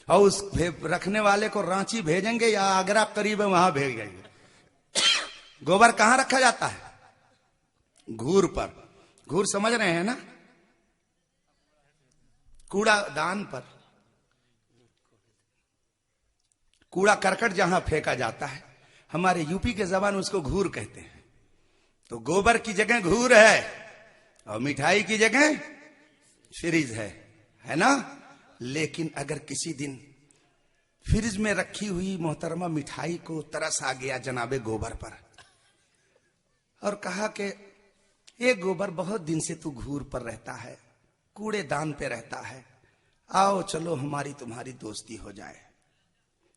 اور اس رکھنے والے کو رانچی بھیجیں گے یا آگرہ قریب ہے وہاں بھیجیں گے. گوبر کہاں رکھا جاتا ہے؟ گھور پر. گھور سمجھ رہے ہیں نا؟ کوڑا دان پر. کوڑا کرکٹ جہاں پھینکا جاتا ہے, ہمارے یو پی کے زبان اس کو گھور کہتے ہیں. تو گوبر کی جگہ گھور ہے اور مٹھائی کی جگہ فریج ہے نا. لیکن اگر کسی دن فریج میں رکھی ہوئی محترمہ مٹھائی کو ترس آ گیا جناب گوبر پر اور کہا کہ یہ گوبر بہت دن سے تو گھور پر رہتا ہے, کوڑے دان پہ رہتا ہے, آؤ چلو ہماری تمہاری دوستی ہو جائے,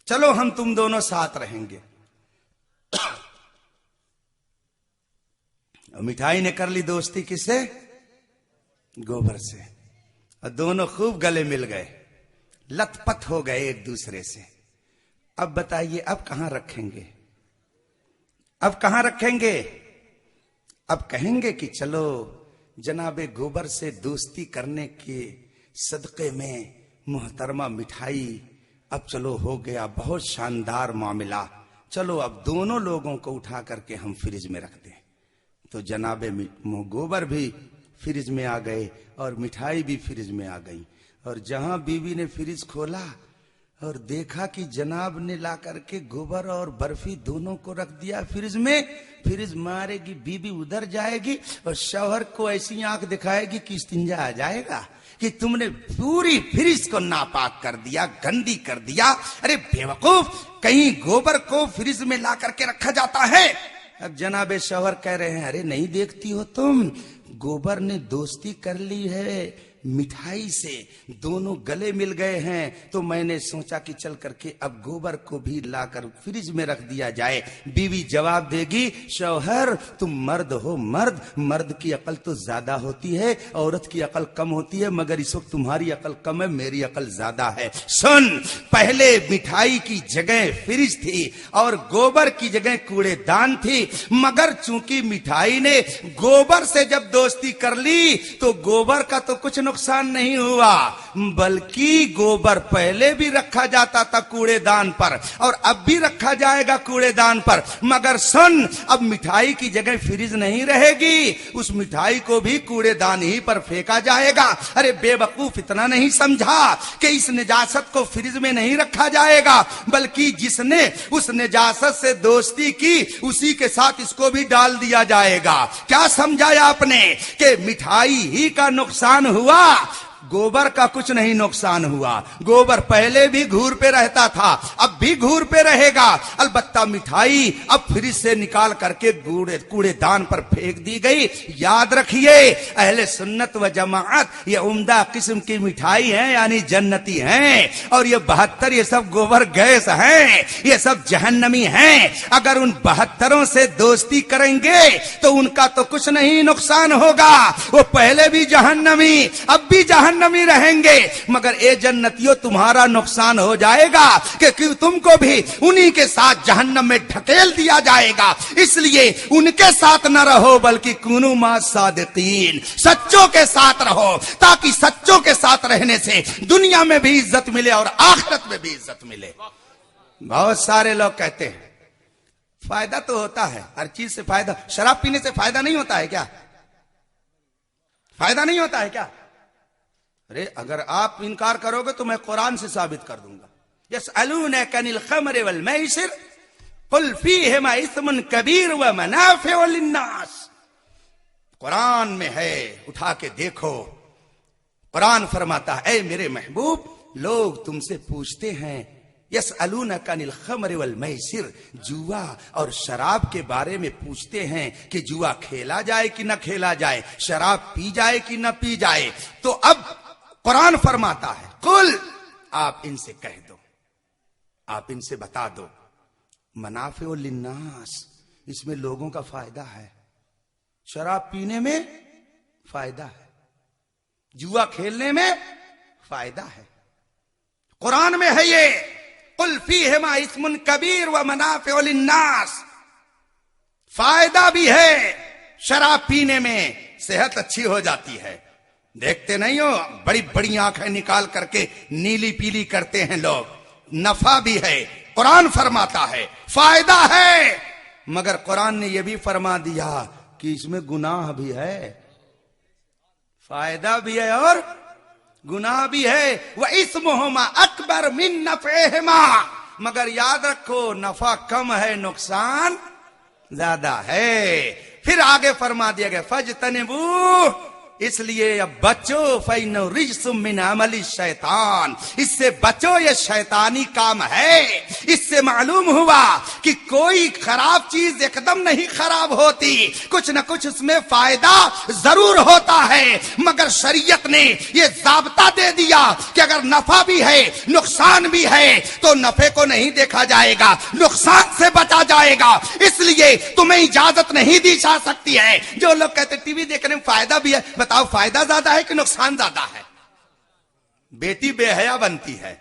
چلو ہم تم دونوں ساتھ رہیں گے. اور مٹھائی نے کر لی دوستی کس سے؟ گوبر سے. اور دونوں خوب گلے مل گئے, لت پت ہو گئے ایک دوسرے سے. اب بتائیے اب کہاں رکھیں گے؟ اب کہاں رکھیں گے؟ اب کہیں گے کہ چلو جناب گوبر سے دوستی کرنے کے صدقے میں محترمہ مٹھائی, اب چلو ہو گیا بہت شاندار معاملہ, چلو اب دونوں لوگوں کو اٹھا کر کے ہم فریج میں رکھ دیں. تو جناب گوبر بھی فریج میں آ گئے اور مٹھائی بھی فریج میں آ گئی. اور جہاں بیوی نے فریج کھولا اور دیکھا کہ جناب نے لا کر کے گوبر اور برفی دونوں کو رکھ دیا فریج میں, فریج مارے گی بیوی ادھر جائے گی اور شوہر کو ایسی آنکھ دکھائے گی کہ استنجا آ جائے گا کہ تم نے پوری فریج کو ناپاک کر دیا, گندی کر دیا. ارے بیوقوف, کہیں گوبر کو فریج میں لا کر کے رکھا جاتا ہے. اب جناب شوہر کہہ رہے ہیں ارے نہیں دیکھتی ہو تم, گوبر نے دوستی کر لی ہے مٹھائی سے, دونوں گلے مل گئے ہیں, تو میں نے سوچا کہ چل کر کے اب گوبر کو بھی لا کر فریج میں رکھ دیا جائے. بیوی جواب دے گی شوہر تم مرد ہو, مرد کی عقل تو زیادہ ہوتی ہے, عورت کی عقل کم ہوتی ہے, مگر اس وقت تمہاری عقل کم ہے, میری عقل زیادہ ہے. سن, پہلے مٹھائی کی جگہ فریج تھی اور گوبر کی جگہ کوڑے دان تھی, مگر چونکہ مٹھائی نے گوبر سے جب دوستی کر لی تو گوبر کا تو کچھ نقصان نہیں ہوا, بلکہ گوبر پہلے بھی رکھا جاتا تھا کوڑے دان پر اور اب بھی رکھا جائے گا کوڑے دان پر. مگر سن, اب مٹھائی کی جگہ فریج نہیں رہے گی, اس مٹھائی کو بھی کوڑے دان ہی پر پھینکا جائے گا. ارے بے وقوف, اتنا نہیں سمجھا کہ اس نجاست کو فریج میں نہیں رکھا جائے گا, بلکہ جس نے اس نجاست سے دوستی کی اسی کے ساتھ اس کو بھی ڈال دیا جائے گا. کیا سمجھایا آپ نے کہ مٹھائی ہی کا نقصان ہوا, گوبر کا کچھ نہیں نقصان ہوا. گوبر پہلے بھی گھور پہ رہتا تھا, اب بھی گھور پہ رہے گا, البتہ مٹھائی اب فریج سے نکال کر کے کوڑے دان پر پھینک دی گئی. یاد رکھیے اہل سنت و جماعت یہ عمدہ قسم کی مٹھائی ہیں, یعنی جنتی ہیں, اور یہ 72 یہ سب گوبر گیس ہیں, یہ سب جہنمی ہیں. اگر ان 72 سے دوستی کریں گے تو ان کا تو کچھ نہیں نقصان ہوگا, وہ پہلے بھی جہنمی اب بھی جہنمی رہیں گے, مگر اے جنتیوں تمہارا نقصان ہو جائے گا کہ تم تم کو بھی انہی کے ساتھ جہنم میں ڈھکیل دیا جائے گا. اس لیے ان کے ساتھ نہ رہو بلکہ کونوا مع الصادقین، سچوں کے ساتھ رہو، تاکہ سچوں کے ساتھ رہنے سے دنیا میں بھی عزت ملے اور آخرت میں بھی عزت ملے. بہت سارے لوگ کہتے ہیں فائدہ تو ہوتا ہے، ہر چیز سے فائدہ. شراب پینے سے فائدہ نہیں ہوتا ہے کیا؟ فائدہ نہیں ہوتا ہے کیا؟ ارے اگر آپ انکار کرو گے تو میں قرآن سے ثابت کر دوں گا. یسألونک عن الخمر والمیسر قل فیہما اثم کبیر ومنافع للناس. قرآن میں ہے، اٹھا کے دیکھو. قرآن فرماتا ہے اے میرے محبوب، لوگ تم سے پوچھتے ہیں یسألونک عن الخمر والمیسر، جوا اور شراب کے بارے میں پوچھتے ہیں کہ جوا کھیلا جائے کہ نہ کھیلا جائے، شراب پی جائے کہ نہ پی جائے. تو اب قرآن فرماتا ہے قل، آپ ان سے کہہ دو، آپ ان سے بتا دو، منافع للناس، اس میں لوگوں کا فائدہ ہے. شراب پینے میں فائدہ ہے، جوا کھیلنے میں فائدہ ہے. قرآن میں ہے یہ قل فیہما اثم کبیر ومنافع للناس. فائدہ بھی ہے شراب پینے میں، صحت اچھی ہو جاتی ہے. دیکھتے نہیں ہو بڑی بڑی آنکھیں نکال کر کے نیلی پیلی کرتے ہیں لوگ. نفع بھی ہے، قرآن فرماتا ہے فائدہ ہے، مگر قرآن نے یہ بھی فرما دیا کہ اس میں گناہ بھی ہے. فائدہ بھی ہے اور گناہ بھی ہے. وَإِثْمُهُمَا أَكْبَرُ مِن نَفْعِهِمَا، مگر یاد رکھو نفع کم ہے نقصان زیادہ ہے. پھر آگے فرما دیا گیا فَاجْتَنِبُوهُ، اس لیے اب بچو فَإِنَّهُ رِجْسٌ مِّنْ عَمَلِ الشَّيْطَانِ، اس سے بچو، یہ شیطانی کام ہے. اس سے معلوم ہوا کہ کوئی خراب چیز ایک دم نہیں خراب ہوتی، کچھ نہ کچھ اس میں فائدہ ضرور ہوتا ہے. مگر شریعت نے یہ ضابطہ دے دیا کہ اگر نفع بھی ہے نقصان بھی ہے تو نفع کو نہیں دیکھا جائے گا، نقصان سے بچا جائے گا. اس لیے تمہیں اجازت نہیں دی جا سکتی ہے. جو لوگ کہتے ٹی وی دیکھنے میں فائدہ بھی ہے، بتاؤ فائدہ زیادہ ہے کہ نقصان زیادہ ہے؟ بیٹی بے حیا بنتی ہے،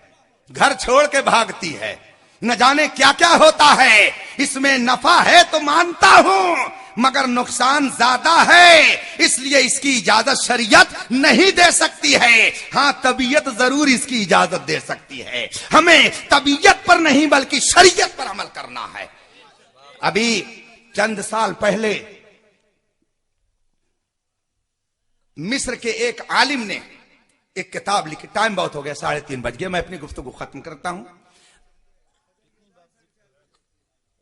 گھر چھوڑ کے بھاگتی ہے، نہ جانے کیا کیا ہوتا ہے. اس میں نفع ہے تو مانتا ہوں، مگر نقصان زیادہ ہے، اس لیے اس کی اجازت شریعت نہیں دے سکتی ہے. ہاں طبیعت ضرور اس کی اجازت دے سکتی ہے. ہمیں طبیعت پر نہیں بلکہ شریعت پر عمل کرنا ہے. ابھی چند سال پہلے مصر کے ایک عالم نے ایک کتاب لکھی. ٹائم بہت ہو گیا، 3:30 بج گئے، میں اپنی گفتگو ختم کرتا ہوں.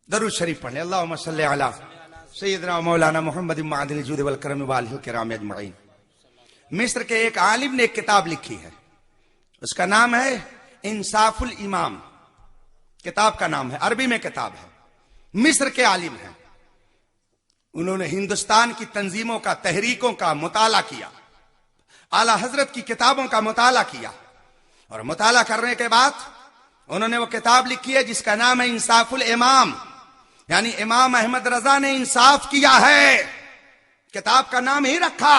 درود شریف پڑھ لیں. اللہم صلی علی سیدنا مولانا محمد معدن الجود والکرم والہ الکرام اجمعین. مصر کے ایک عالم نے ایک کتاب لکھی ہے، اس کا نام ہے انصاف الامام. کتاب کا نام ہے، عربی میں کتاب ہے. مصر کے عالم ہیں، انہوں نے ہندوستان کی تنظیموں کا، تحریکوں کا مطالعہ کیا، اعلی حضرت کی کتابوں کا مطالعہ کیا، اور مطالعہ کرنے کے بعد انہوں نے وہ کتاب لکھی ہے جس کا نام ہے انصاف الامام، یعنی امام احمد رضا نے انصاف کیا ہے. کتاب کا نام ہی رکھا،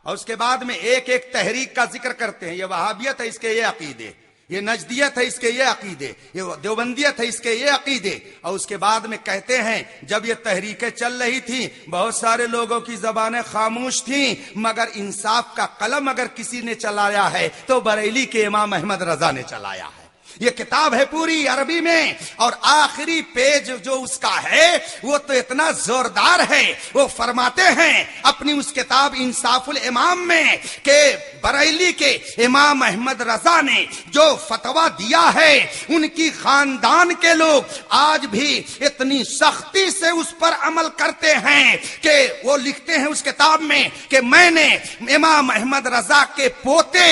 اور اس کے بعد میں ایک ایک تحریک کا ذکر کرتے ہیں. یہ وہابیت ہے، اس کے یہ عقیدے، یہ نجدیت ہے، اس کے یہ عقیدے، یہ دیوبندیت ہے، اس کے یہ عقیدے. اور اس کے بعد میں کہتے ہیں جب یہ تحریکیں چل رہی تھیں بہت سارے لوگوں کی زبانیں خاموش تھیں، مگر انصاف کا قلم اگر کسی نے چلایا ہے تو بریلی کے امام احمد رضا نے چلایا ہے. یہ کتاب ہے پوری عربی میں، اور آخری پیج جو اس کا ہے وہ تو اتنا زوردار ہے. وہ فرماتے ہیں اپنی اس کتاب انصاف الامام میں کہ بریلی کے امام احمد رضا نے جو فتویٰ دیا ہے ان کی خاندان کے لوگ آج بھی اتنی سختی سے اس پر عمل کرتے ہیں کہ وہ لکھتے ہیں اس کتاب میں کہ میں نے امام احمد رضا کے پوتے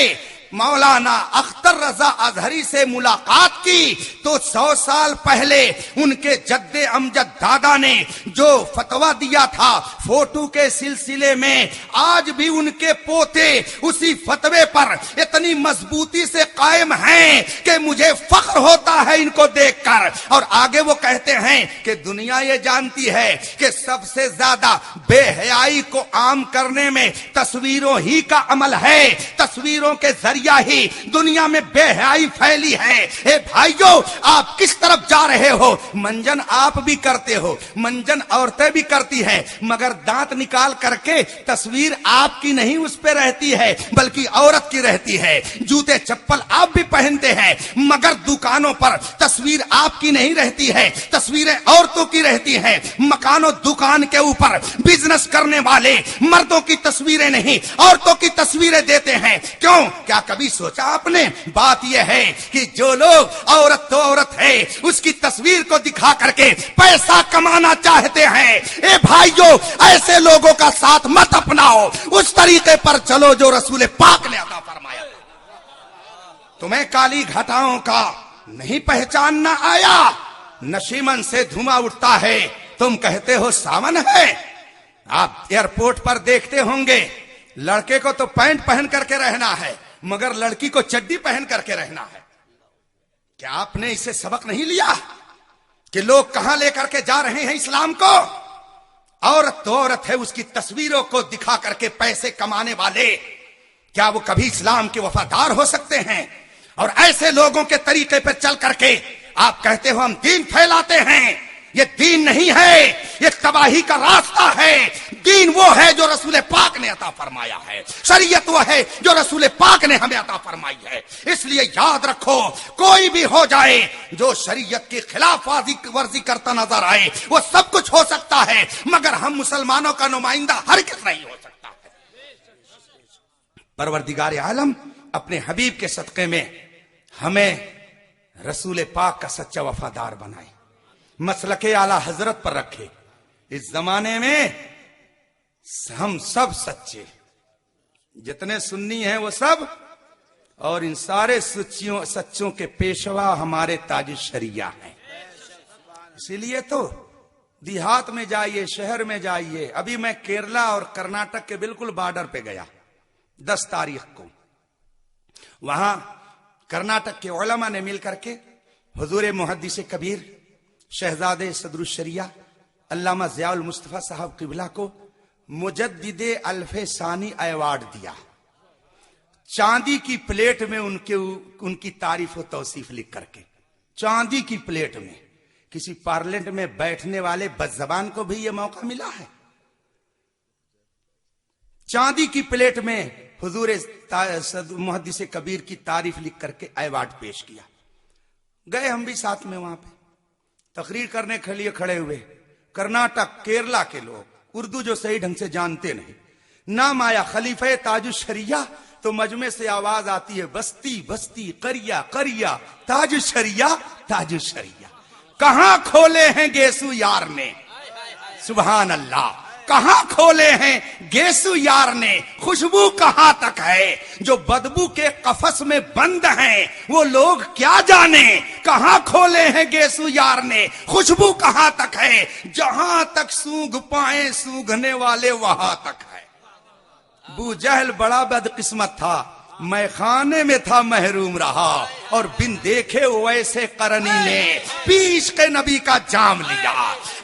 مولانا اختر رضا اظہری سے ملاقات کی تو 100 سال پہلے ان کے جد امجد دادا نے جو فتویٰ دیا تھا فوٹو کے سلسلے میں، آج بھی ان کے پوتے اسی فتوے پر اتنی مضبوطی سے قائم ہیں کہ مجھے فخر ہوتا ہے ان کو دیکھ کر. اور آگے وہ کہتے ہیں کہ دنیا یہ جانتی ہے کہ سب سے زیادہ بے حیائی کو عام کرنے میں تصویروں ہی کا عمل ہے. تصویروں کے ذریعہ ہی دنیا میں بے حیائی پھیلی ہے. اے بھائیو، آپ کس طرف جا رہے ہو؟ منجن آپ بھی کرتے ہو، منجن عورتیں بھی کرتی ہیں، مگر دانت نکال کر کے تصویر آپ کی نہیں اس پہ رہتی ہے بلکہ عورت کی رہتی ہے. جوتے چپل آپ بھی پہنتے ہیں مگر دکانوں پر تصویر آپ کی نہیں رہتی ہے، تصویریں عورتوں کی رہتی ہیں. مکان و دکان کے اوپر بزنس کرنے والے مردوں کی تصویریں نہیں عورتوں کی تصویریں دیتے ہیں. کیوں؟ کیا کبھی سوچا آپ نے؟ بات یہ ہے کہ جو لوگ عورت تو عورت ہے اس کی تصویر کو دکھا کر کے پیسہ کمانا چاہتے ہیں، اے بھائیو ایسے لوگوں کا ساتھ مت اپناؤ، اس طریقے پر چلو جو رسول پاک نے عطا فرمایا. تمہیں کالی گھٹاؤں کا نہیں پہچاننا آیا؟ نشیمن سے دھواں اٹھتا ہے، تم کہتے ہو ساون ہے. آپ ایئرپورٹ پر دیکھتے ہوں گے لڑکے کو تو پینٹ پہن کر کے رہنا ہے مگر لڑکی کو چڈی پہن کر کے رہنا ہے. کیا آپ نے اسے سبق نہیں لیا کہ لوگ کہاں لے کر کے جا رہے ہیں اسلام کو؟ عورت تو عورت ہے، اس کی تصویروں کو دکھا کر کے پیسے کمانے والے کیا وہ کبھی اسلام کے وفادار ہو سکتے ہیں؟ اور ایسے لوگوں کے طریقے پر چل کر کے آپ کہتے ہو ہم دین پھیلاتے ہیں. یہ دین نہیں ہے، یہ تباہی کا راستہ ہے. دین وہ ہے جو رسول پاک نے عطا فرمایا ہے، شریعت وہ ہے جو رسول پاک نے ہمیں عطا فرمائی ہے. اس لیے یاد رکھو، کوئی بھی ہو جائے جو شریعت کی خلاف ورزی کرتا نظر آئے وہ سب کچھ ہو سکتا ہے مگر ہم مسلمانوں کا نمائندہ ہرگز نہیں ہو سکتا ہے. پروردگار عالم اپنے حبیب کے صدقے میں ہمیں رسول پاک کا سچا وفادار بنائے، مسلک اعلی حضرت پر رکھے. اس زمانے میں ہم سب سچے، جتنے سنی ہیں وہ سب، اور ان سارے سچوں کے پیشوا ہمارے تاج الشریعہ ہیں. اسی لیے تو دیہات میں جائیے، شہر میں جائیے. ابھی میں کیرلا اور کرناٹک کے بالکل بارڈر پہ گیا 10 تاریخ کو. وہاں کرناٹک کے علماء نے مل کر کے حضور محدث کبیر شہزادے صدر الشریعہ علامہ ضیاء المصطفیٰ صاحب قبلہ کو مجدد الف ثانی ایوارڈ دیا. چاندی کی پلیٹ میں ان کی تعریف و توصیف لکھ کر کے، چاندی کی پلیٹ میں. کسی پارلیمنٹ میں بیٹھنے والے بدزبان کو بھی یہ موقع ملا ہے؟ چاندی کی پلیٹ میں حضور محدث کبیر کی تعریف لکھ کر کے ایوارڈ پیش کیا. گئے ہم بھی ساتھ میں وہاں پہ تقریر کرنے کے لیے کھڑے ہوئے. کرناٹک کیرلا کے لوگ اردو جو صحیح ڈھنگ سے جانتے نہیں. نام آیا خلیفہ تاج الشریعہ تو مجمع سے آواز آتی ہے بستی بستی قریہ قریہ تاج الشریعہ تاج الشریعہ. کہاں کھولے ہیں گیسو یار نے، سبحان اللہ، کہاں کھولے ہیں گیسو یار نے. خوشبو کہاں تک ہے؟ جو بدبو کے قفس میں بند ہیں وہ لوگ کیا جانے. کہاں کھولے ہیں گیسو یار نے، خوشبو کہاں تک ہے؟ جہاں تک سونگھ پائیں سونگھنے والے وہاں تک ہے. ابو جہل بڑا بدقسمت تھا، میں خانے میں تھا محروم رہا، اور بن دیکھے ویسے قرنی نے پیش کے نبی کا جام لیا.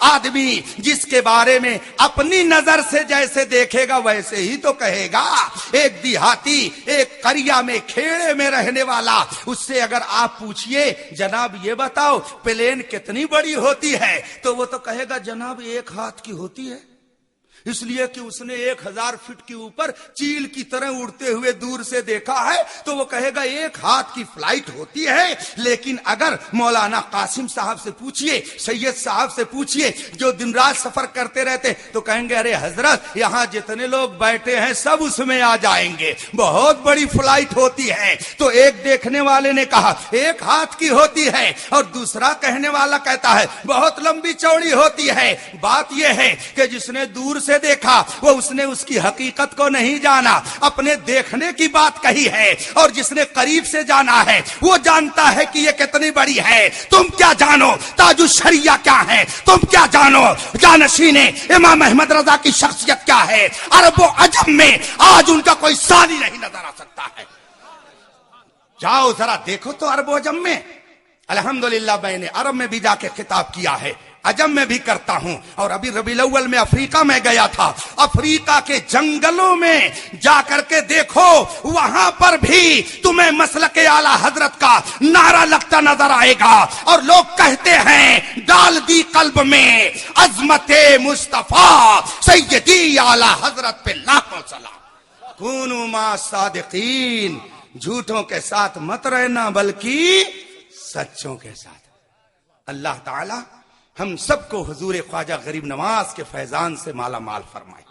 آدمی جس کے بارے میں اپنی نظر سے جیسے دیکھے گا ویسے ہی تو کہے گا. ایک دیہاتی ایک قریہ میں کھیڑے میں رہنے والا، اس سے اگر آپ پوچھئے جناب یہ بتاؤ پلین کتنی بڑی ہوتی ہے تو وہ تو کہے گا جناب 1 ہاتھ کی ہوتی ہے، اس لیے کہ اس نے 1000 فٹ کے اوپر چیل کی طرح اڑتے ہوئے دور سے دیکھا ہے تو وہ کہے گا 1 ہاتھ کی فلائٹ ہوتی ہے. لیکن اگر مولانا قاسم صاحب سے پوچھئے، سید صاحب سے پوچھئے جو دن رات سفر کرتے رہتے تو کہیں گے ارے حضرت یہاں جتنے لوگ بیٹھے ہیں سب اس میں آ جائیں گے، بہت بڑی فلائٹ ہوتی ہے. تو ایک دیکھنے والے نے کہا 1 ہاتھ کی ہوتی ہے اور دوسرا کہنے والا کہتا ہے بہت لمبی چوڑی ہوتی ہے. بات یہ ہے کہ جس نے دور سے دیکھا وہ اس نے اس کی حقیقت کو نہیں جانا، اپنے دیکھنے کی بات کہی ہے، اور جس نے قریب سے جانا ہے وہ جانتا ہے کہ یہ کتنی بڑی ہے. تم کیا جانو تاج الشریعہ کیا ہے؟ تم کیا جانو جانشین امام احمد رضا کی شخصیت کیا ہے؟ عرب و عجم میں آج ان کا کوئی ثانی نہیں نظر آ سکتا ہے. جاؤ ذرا دیکھو تو عرب و عجم میں. الحمدللہ میں نے عرب میں بھی جا کے خطاب کیا ہے, عجم میں بھی کرتا ہوں. اور ابھی ربیع الاول میں افریقہ میں گیا تھا. افریقہ کے جنگلوں میں جا کر کے دیکھو, وہاں پر بھی تمہیں مسلک اعلی حضرت کا نعرہ لگتا نظر آئے گا. اور لوگ کہتے ہیں ڈال دی قلب میں عظمت مصطفیٰ سیدی اعلی حضرت پہ لاکھوں سلام. کونوا مع الصادقین, جھوٹوں کے ساتھ مت رہنا بلکہ سچوں کے ساتھ. اللہ تعالی ہم سب کو حضور خواجہ غریب نواز کے فیضان سے مالا مال فرمائے.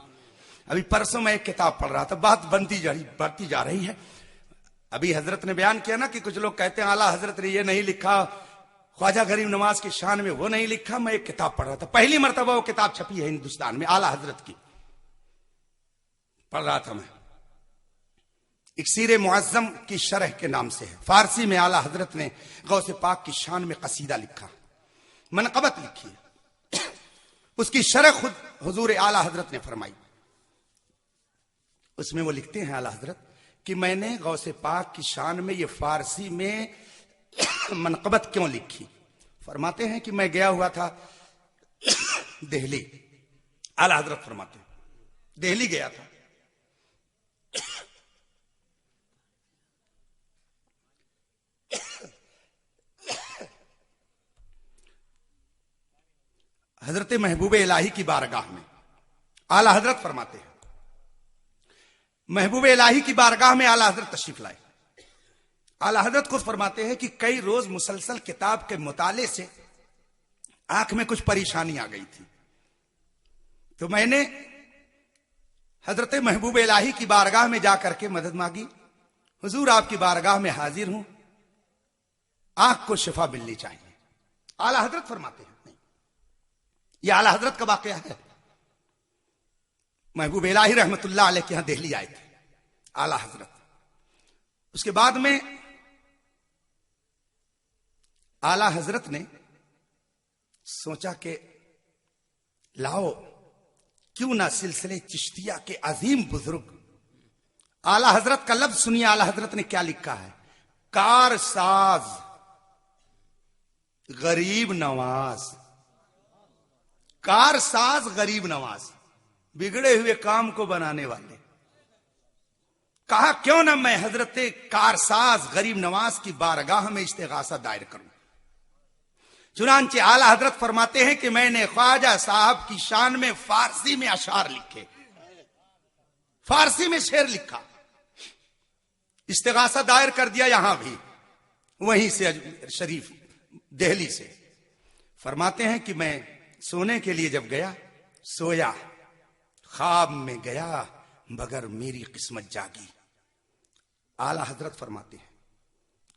ابھی پرسوں میں ایک کتاب پڑھ رہا تھا, بات بڑھتی جا رہی ہے. ابھی حضرت نے بیان کیا نا کہ کچھ لوگ کہتے ہیں اعلیٰ حضرت نے یہ نہیں لکھا, خواجہ غریب نواز کی شان میں وہ نہیں لکھا. میں ایک کتاب پڑھ رہا تھا, پہلی مرتبہ وہ کتاب چھپی ہے ہندوستان میں اعلیٰ حضرت کی, پڑھ رہا تھا میں. اکسیر معظم کی شرح کے نام سے ہے, فارسی میں اعلیٰ حضرت نے غوث پاک کی شان میں قصیدہ لکھا, منقبت لکھی ہے. اس کی شرح خود حضور اعلیٰ حضرت نے فرمائی. اس میں وہ لکھتے ہیں اعلیٰ حضرت کہ میں نے غوث پاک کی شان میں یہ فارسی میں منقبت کیوں لکھی. فرماتے ہیں کہ میں گیا ہوا تھا دہلی. اعلیٰ حضرت فرماتے ہیں دہلی گیا تھا, حضرت محبوب الہی کی بارگاہ میں. اعلیٰ حضرت فرماتے ہیں محبوب الہی کی بارگاہ میں اعلیٰ حضرت تشریف لائے. اعلیٰ حضرت خود فرماتے ہیں کہ کئی روز مسلسل کتاب کے مطالعے سے آنکھ میں کچھ پریشانی آ گئی تھی, تو میں نے حضرت محبوب الہی کی بارگاہ میں جا کر کے مدد مانگی. حضور آپ کی بارگاہ میں حاضر ہوں, آنکھ کو شفا ملنی چاہیے. اعلیٰ حضرت فرماتے ہیں یہ اعلیٰ حضرت کا واقعہ ہے. محبوب الہی رحمت اللہ علیہ کے یہاں دہلی آئے تھے اعلیٰ حضرت. اس کے بعد میں اعلیٰ حضرت نے سوچا کہ لاؤ کیوں نہ سلسلے چشتیہ کے عظیم بزرگ اعلیٰ حضرت کا لفظ سنیے. اعلیٰ حضرت نے کیا لکھا ہے, کار ساز غریب نواز. کار ساز غریب نواز, بگڑے ہوئے کام کو بنانے والے. کہا کیوں نہ میں حضرت کار ساز غریب نواز کی بارگاہ میں استغاثہ دائر کروں. چنانچہ اعلیٰ حضرت فرماتے ہیں کہ میں نے خواجہ صاحب کی شان میں فارسی میں اشعار لکھے, فارسی میں شعر لکھا, استغاثہ دائر کر دیا یہاں بھی, وہیں سے شریف دہلی سے. فرماتے ہیں کہ میں سونے کے لیے جب گیا, سویا, خواب میں گیا مگر میری قسمت جاگی. اعلیٰ حضرت فرماتے ہیں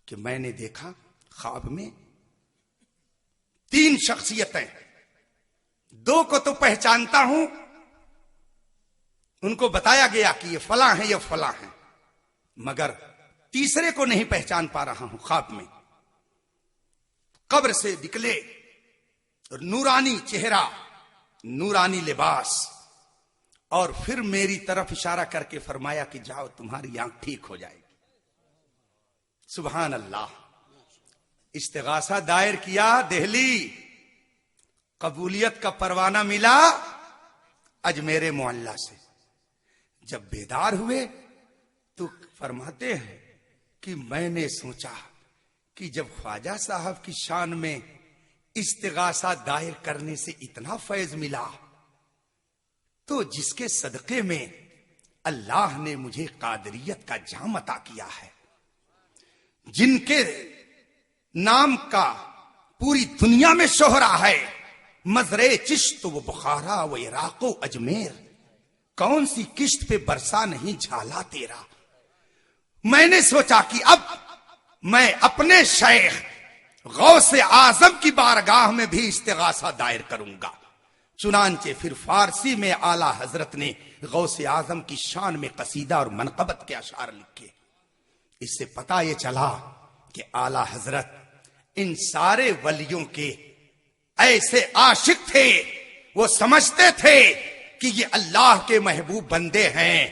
کہ میں نے دیکھا خواب میں 3 شخصیتیں, 2 کو تو پہچانتا ہوں, ان کو بتایا گیا کہ یہ فلاں ہیں یہ فلاں ہیں, مگر تیسرے کو نہیں پہچان پا رہا ہوں. خواب میں قبر سے نکلے, نورانی چہرہ, نورانی لباس, اور پھر میری طرف اشارہ کر کے فرمایا کہ جاؤ تمہاری آنکھ ٹھیک ہو جائے گی. سبحان اللہ. استغاثہ دائر کیا دہلی, قبولیت کا پروانہ ملا اجمیر معلیٰ سے. جب بیدار ہوئے تو فرماتے ہیں کہ میں نے سوچا کہ جب خواجہ صاحب کی شان میں استغاثہ دائر کرنے سے اتنا فیض ملا, تو جس کے صدقے میں اللہ نے مجھے قادریت کا جام عطا کیا ہے, جن کے نام کا پوری دنیا میں شہرا ہے, مزرے چشت و بخارا و عراق و اجمیر, کون سی کشت پہ برسا نہیں جھالا تیرا. میں نے سوچا کہ اب میں اپنے شیخ غوث اعظم کی بارگاہ میں بھی استغاثہ دائر کروں گا. چنانچہ پھر فارسی میں اعلیٰ حضرت نے غوث اعظم کی شان میں قصیدہ اور منقبت کے اشعار لکھے. اس سے پتہ یہ چلا کہ اعلیٰ حضرت ان سارے ولیوں کے ایسے عاشق تھے, وہ سمجھتے تھے کہ یہ اللہ کے محبوب بندے ہیں,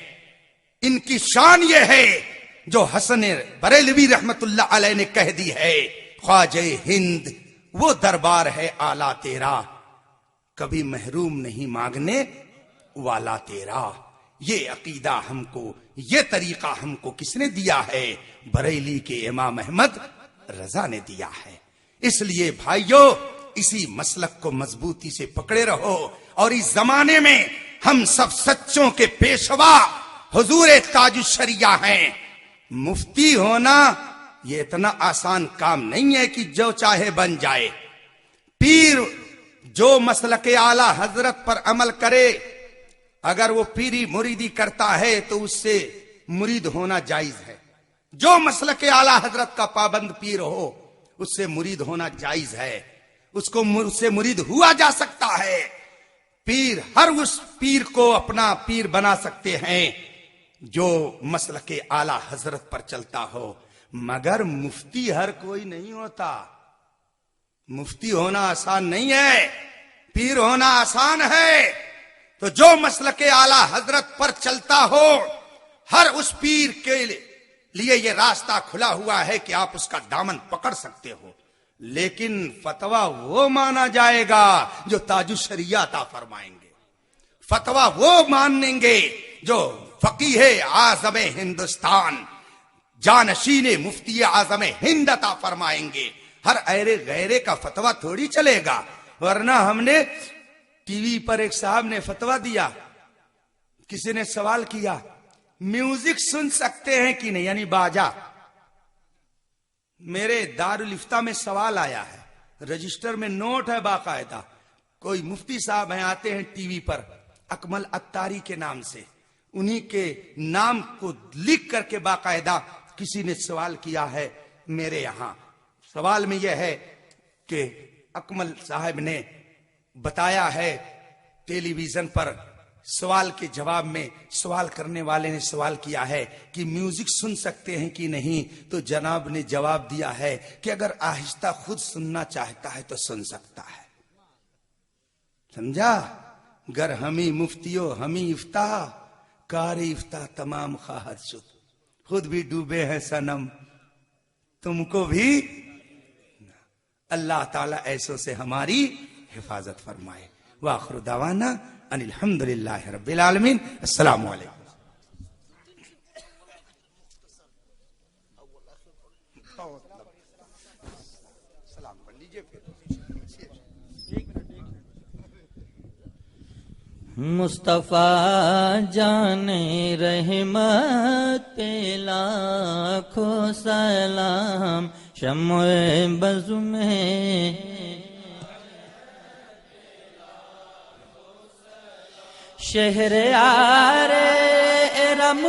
ان کی شان یہ ہے جو حسن بریلوی رحمت اللہ علیہ نے کہہ دی ہے، خواجہ ہند وہ دربار ہے آلہ تیرا، کبھی محروم نہیں مانگنے والا تیرا۔ یہ عقیدہ ہم کو، یہ طریقہ ہم کو کس نے دیا ہے؟ بریلی کے امام احمد رضا نے دیا ہے۔ اس لیے بھائیو اسی مسلک کو مضبوطی سے پکڑے رہو، اور اس زمانے میں ہم سب سچوں کے پیشوا حضور تاج الشریعہ ہیں۔ مفتی ہونا یہ اتنا آسان کام نہیں ہے کہ جو چاہے بن جائے۔ پیر جو مسلک اعلی حضرت پر عمل کرے، اگر وہ پیری مریدی کرتا ہے تو اس سے مرید ہونا جائز ہے۔ جو مسلک اعلی حضرت کا پابند پیر ہو اس سے مرید ہونا جائز ہے، اس سے مرید ہوا جا سکتا ہے۔ پیر ہر اس پیر کو اپنا پیر بنا سکتے ہیں جو مسلک اعلی حضرت پر چلتا ہو، مگر مفتی ہر کوئی نہیں ہوتا۔ مفتی ہونا آسان نہیں ہے، پیر ہونا آسان ہے۔ تو جو مسلک اعلی حضرت پر چلتا ہو، ہر اس پیر کے لیے یہ راستہ کھلا ہوا ہے کہ آپ اس کا دامن پکڑ سکتے ہو، لیکن فتویٰ وہ مانا جائے گا جو تاج الشریعہ عطا فرمائیں گے، فتویٰ وہ مانیں گے جو فقیہ اعظم ہندوستان جانشین مفتی اعظم ہند عطا فرمائیں گے۔ ہر ایرے غیرے کا فتویٰ تھوڑی چلے گا۔ ورنہ ہم نے ٹی وی پر ایک صاحب نے فتویٰ دیا، کسی نے سوال کیا میوزک سن سکتے ہیں کہ نہیں، یعنی باجا۔ میرے دارالفتہ میں سوال آیا ہے، رجسٹر میں نوٹ ہے باقاعدہ، کوئی مفتی صاحب ہیں آتے ہیں ٹی وی پر اکمل اتاری کے نام سے، انہی کے نام کو لکھ کر کے باقاعدہ کسی نے سوال کیا ہے میرے یہاں۔ سوال میں یہ ہے کہ اکمل صاحب نے بتایا ہے ٹیلی ویژن پر، سوال کے جواب میں سوال کرنے والے نے سوال کیا ہے کہ میوزک سن سکتے ہیں کہ نہیں، تو جناب نے جواب دیا ہے کہ اگر آہستہ خود سننا چاہتا ہے تو سن سکتا ہے۔ سمجھا؟ گر ہمیں مفتیو ہمیں افتاح، کار افتاح تمام خواہد شد، خود بھی ڈوبے ہیں صنم تم کو بھی۔ اللہ تعالیٰ ایسوں سے ہماری حفاظت فرمائے۔ وآخر دعوانا ان الحمدللہ رب العالمین۔ السلام علیکم۔ مصطفیٰ جان رحمت پہ لاکھوں سلام، شمع بز میں شہر آر ارم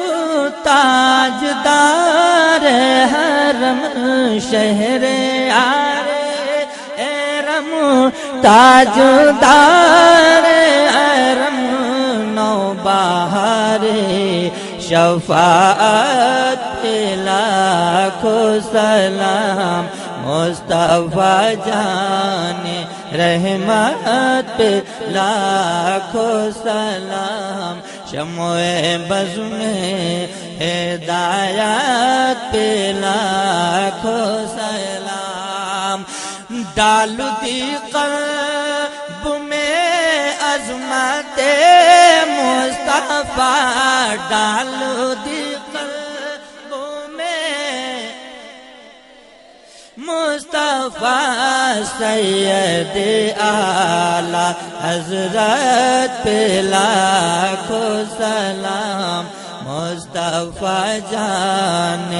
تاجدار حرم، شہر آر ارم تاجدار حرم، نو بہار شفاعت پہ لاکھوں سلام، مصطفیٰ جان رحمت پہ لاکھوں سلام، شمع بز میں ہدایت پہ لاکھوں سلام، ڈال دی قلب میں عظمت مصطفیٰ، ڈال دی قلب میں مصطفیٰ، سید اعلی حضرت پہ لاکھوں سلام، مصطفیٰ جان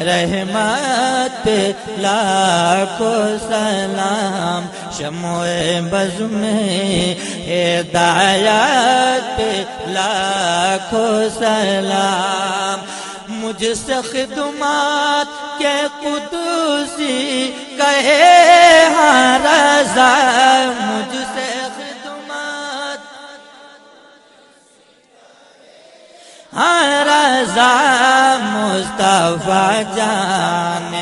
رحمت پہ لاکھوں سلام، شمع بز میں ہدایت پہ لاکھوں سلام، مجھ سے خدمات کے قدوسی کہے ہاں رضا، مجھ سے خدمات ہاں رضا، مصطفیٰ جان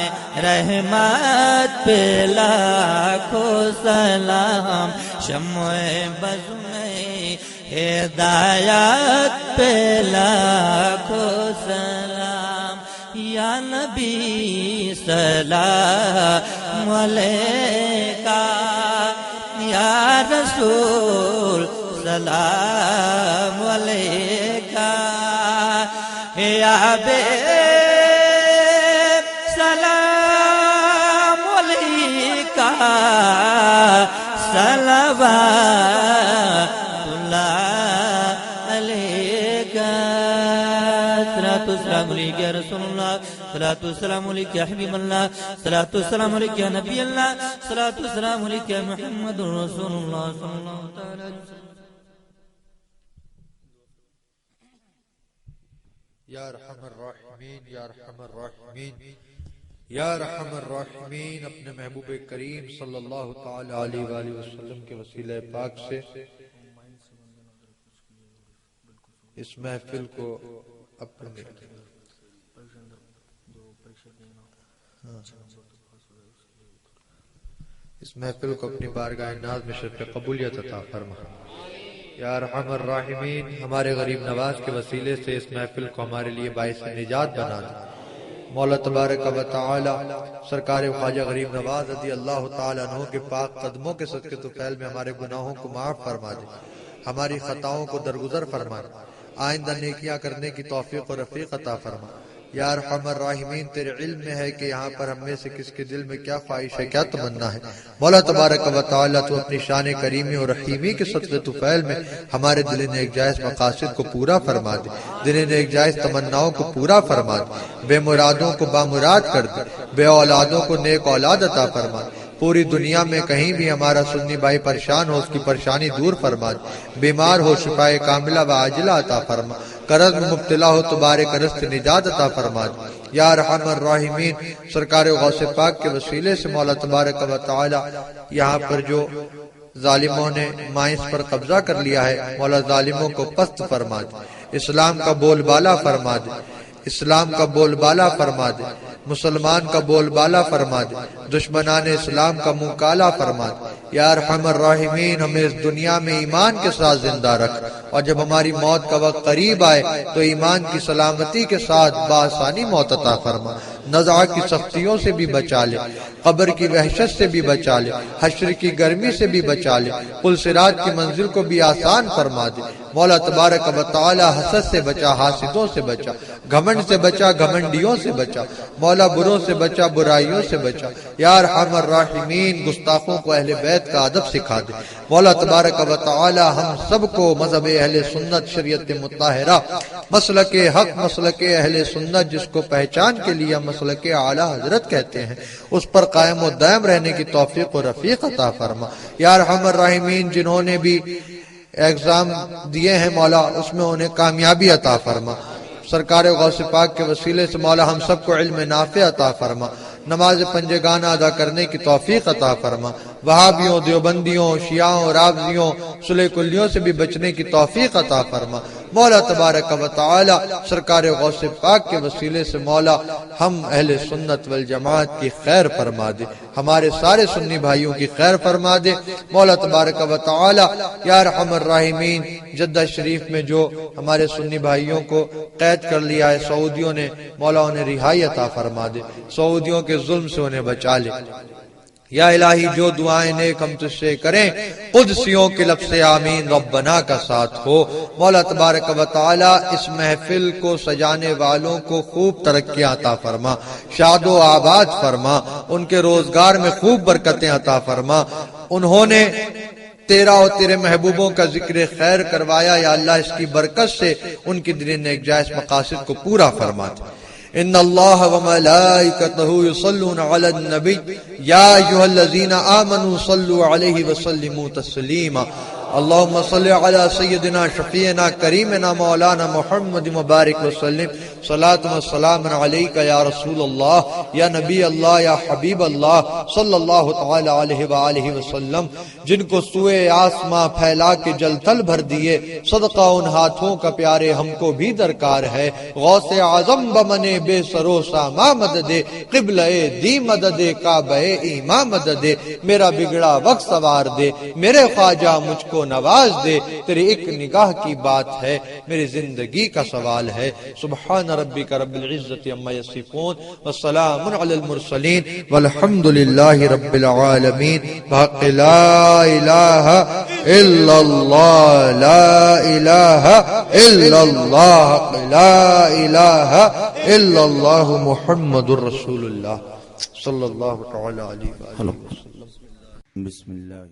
رحمت پہ لاکھوں سلام، شمع بز میں ہدایت پہ لاکھوں سلام، یا نبی سلام علیکہ یا رسول سلام علیکہ یا حبیب سلام علیکہ صلوات اللہ علیکہ صلاۃ والسلام علیکہ یا رسول اللہ صلاۃ والسلام علیکہ یا حبیب اللہ صلاۃ والسلام علیکہ یا نبی اللہ صلاۃ والسلام علیکہ یا محمد رسول اللہ صلی اللہ تعالی علیہ وسلم. یا ارحم الراحمین یا ارحم الراحمین یا ارحم الراحمین، اپنے محبوب کریم صلی اللہ تعالی علیہ وآلہ وسلم کے وسیلہ پاک سے اس محفل کو اپنے اپنی بارگاہ ناز میں شرف قبولیت عطا فرما. یا ارحم الراحمین، ہمارے غریب نواز کے وسیلے سے اس محفل کو ہمارے لیے باعث نجات بنا دے. مولا تبارک و تعالی سرکار خواجہ غریب نواز رضی اللہ تعالی عنہ کے پاک قدموں کے صدقے طفیل میں ہمارے گناہوں کو معاف فرما دے، ہماری خطاؤں کو درگزر فرما دے، آئندہ نیکیاں کرنے کی توفیق و رفیق عطا فرما. یا ارحم الراحمین، تیرے علم میں ہے کہ یہاں پر ہم میں سے کس کے دل میں کیا خواہش ہے، کیا تمنا ہے. مولا تبارک و تعالی تو اپنی شان کریمی اور رحیمی کے صدقے طفیل میں ہمارے دل نیک جائز مقاصد کو پورا فرما دے، دل نیک جائز تمناؤں کو پورا فرما دے، بے مرادوں کو بامراد کر دے، بے اولادوں کو نیک اولاد عطا فرما دے. پوری دنیا میں کہیں بھی ہمارا سنی بھائی پریشان ہو، اس کی پریشانی دور فرما دے، بیمار ہو شفائے کاملہ و عاجلہ عطا فرما، قرض میں مبتلا ہو تو بارے قرض سے نجات عطا فرما دے. یا ارحم الراحمین، سرکار غوث پاک کے وسیلے سے مولا تبارک و تعالی یہاں پر جو ظالموں نے مائنس پر قبضہ کر لیا ہے، مولا ظالموں کو پست فرما دے، اسلام کا بول بالا فرما دے، اسلام کا بول بالا فرما دے، مسلمان کا بول بالا فرما دے، دشمنان اسلام کا منہ کالا فرما دے. یا ارحم الراحمین، ہمیں اس دنیا میں ایمان کے ساتھ زندہ رکھ، اور جب ہماری موت کا وقت قریب آئے تو ایمان کی سلامتی کے ساتھ بآسانی موت عطا فرما. نزع کی سختیوں سے بھی بچا لے، قبر کی وحشت سے بھی بچا لے، حشر کی گرمی سے بھی بچا لے، پل صراط کی منزل کو بھی آسان فرما دے. مولا تبارک و تعالی حسد سے بچا، حاسدوں سے بچا، گھمنڈ سے بچا، گھمنڈیوں سے بچا. مولا بروں سے بچا، برائیوں سے بچا. یا ارحم الراحمین، گستاخوں کو اہل بیت کا ادب سکھا دے. مولا تبارک و تعالی ہم سب کو مذہب اہل سنت، شریعت مطہرہ، مسلک حق، مسلک اہل سنت جس کو پہچان کے لیے مسلک اعلی حضرت کہتے ہیں، اس پر قائم و دائم رہنے کی توفیق و رفیق عطا فرما. یا ارحم الراحمین، جنہوں نے بھی ایگزام دیے ہیں مولا اس میں انہیں کامیابی عطا فرما. سرکار غوث پاک کے وسیلے سے مولا ہم سب کو علم نافع عطا فرما، نماز پنجگانہ ادا کرنے کی توفیق عطا فرما. وہابیوں، دیوبندیوں، شیعوں، رافضیوں، صلح کلیوں سے بھی بچنے کی توفیق عطا فرما. مولا تبارک و تعالی سرکار غوث پاک کے وسیلے سے مولا ہم اہل سنت والجماعت کی خیر فرما دے، ہمارے سارے سنی بھائیوں کی خیر فرما دے. مولا تبارک و تعالی یا ارحم الراحمین، جدہ شریف میں جو ہمارے سنی بھائیوں کو قید کر لیا ہے سعودیوں نے، مولا انہیں رہائی عطا فرما دے، سعودیوں کے ظلم سے انہیں بچا لے. یا الہی جو دعائیں نیک ہم تجھ سے کریں، قدسیوں کے لفظ آمین ربنا کا ساتھ ہو. مولا تبارک و تعالی اس محفل کو سجانے والوں کو خوب ترقیاں عطا فرما، شاد و آباد فرما، ان کے روزگار میں خوب برکتیں عطا فرما. انہوں نے تیرا اور تیرے محبوبوں کا ذکر خیر کروایا، یا اللہ اس کی برکت سے ان کی دل نیک جائز مقاصد کو پورا فرما دے. ان اللہ وملائکتہ یصلون علی النبی یا ایھا الذین آمنوا صلوا علیہ وسلموا تسلیما. اللہم صلی علی سیدنا شفیعنا کریمنا مولانا محمد مبارک وسلم. صلاۃ و سلام علیک یا رسول اللہ، یا نبی اللہ، یا حبیب اللہ صلی اللہ تعالی علیہ وآلہ وسلم، جن کو سوئے آسماں پھیلا کے جل تل بھر دیے. صدقہ ان ہاتھوں کا پیارے ہم کو بھی درکار ہے. غوث اعظم بمنے بے سرو ساما مدد، قبلہ دی مدد، کعبہ ایماں مدد، میرا بگڑا وقت سوار دے، میرے خواجہ مجھ کو نواز دے. تیری ایک نگاہ کی بات ہے، میری زندگی کا سوال ہے. سبحان سبحان ربک رب العزت عما یصفون والسلام علی المرسلین والحمد للہ رب العالمین بحق لا الہ الا اللہ لا الہ الا اللہ لا الہ الا اللہ محمد الرسول اللہ صلی اللہ تعالی علیہ وسلم. بسم اللہ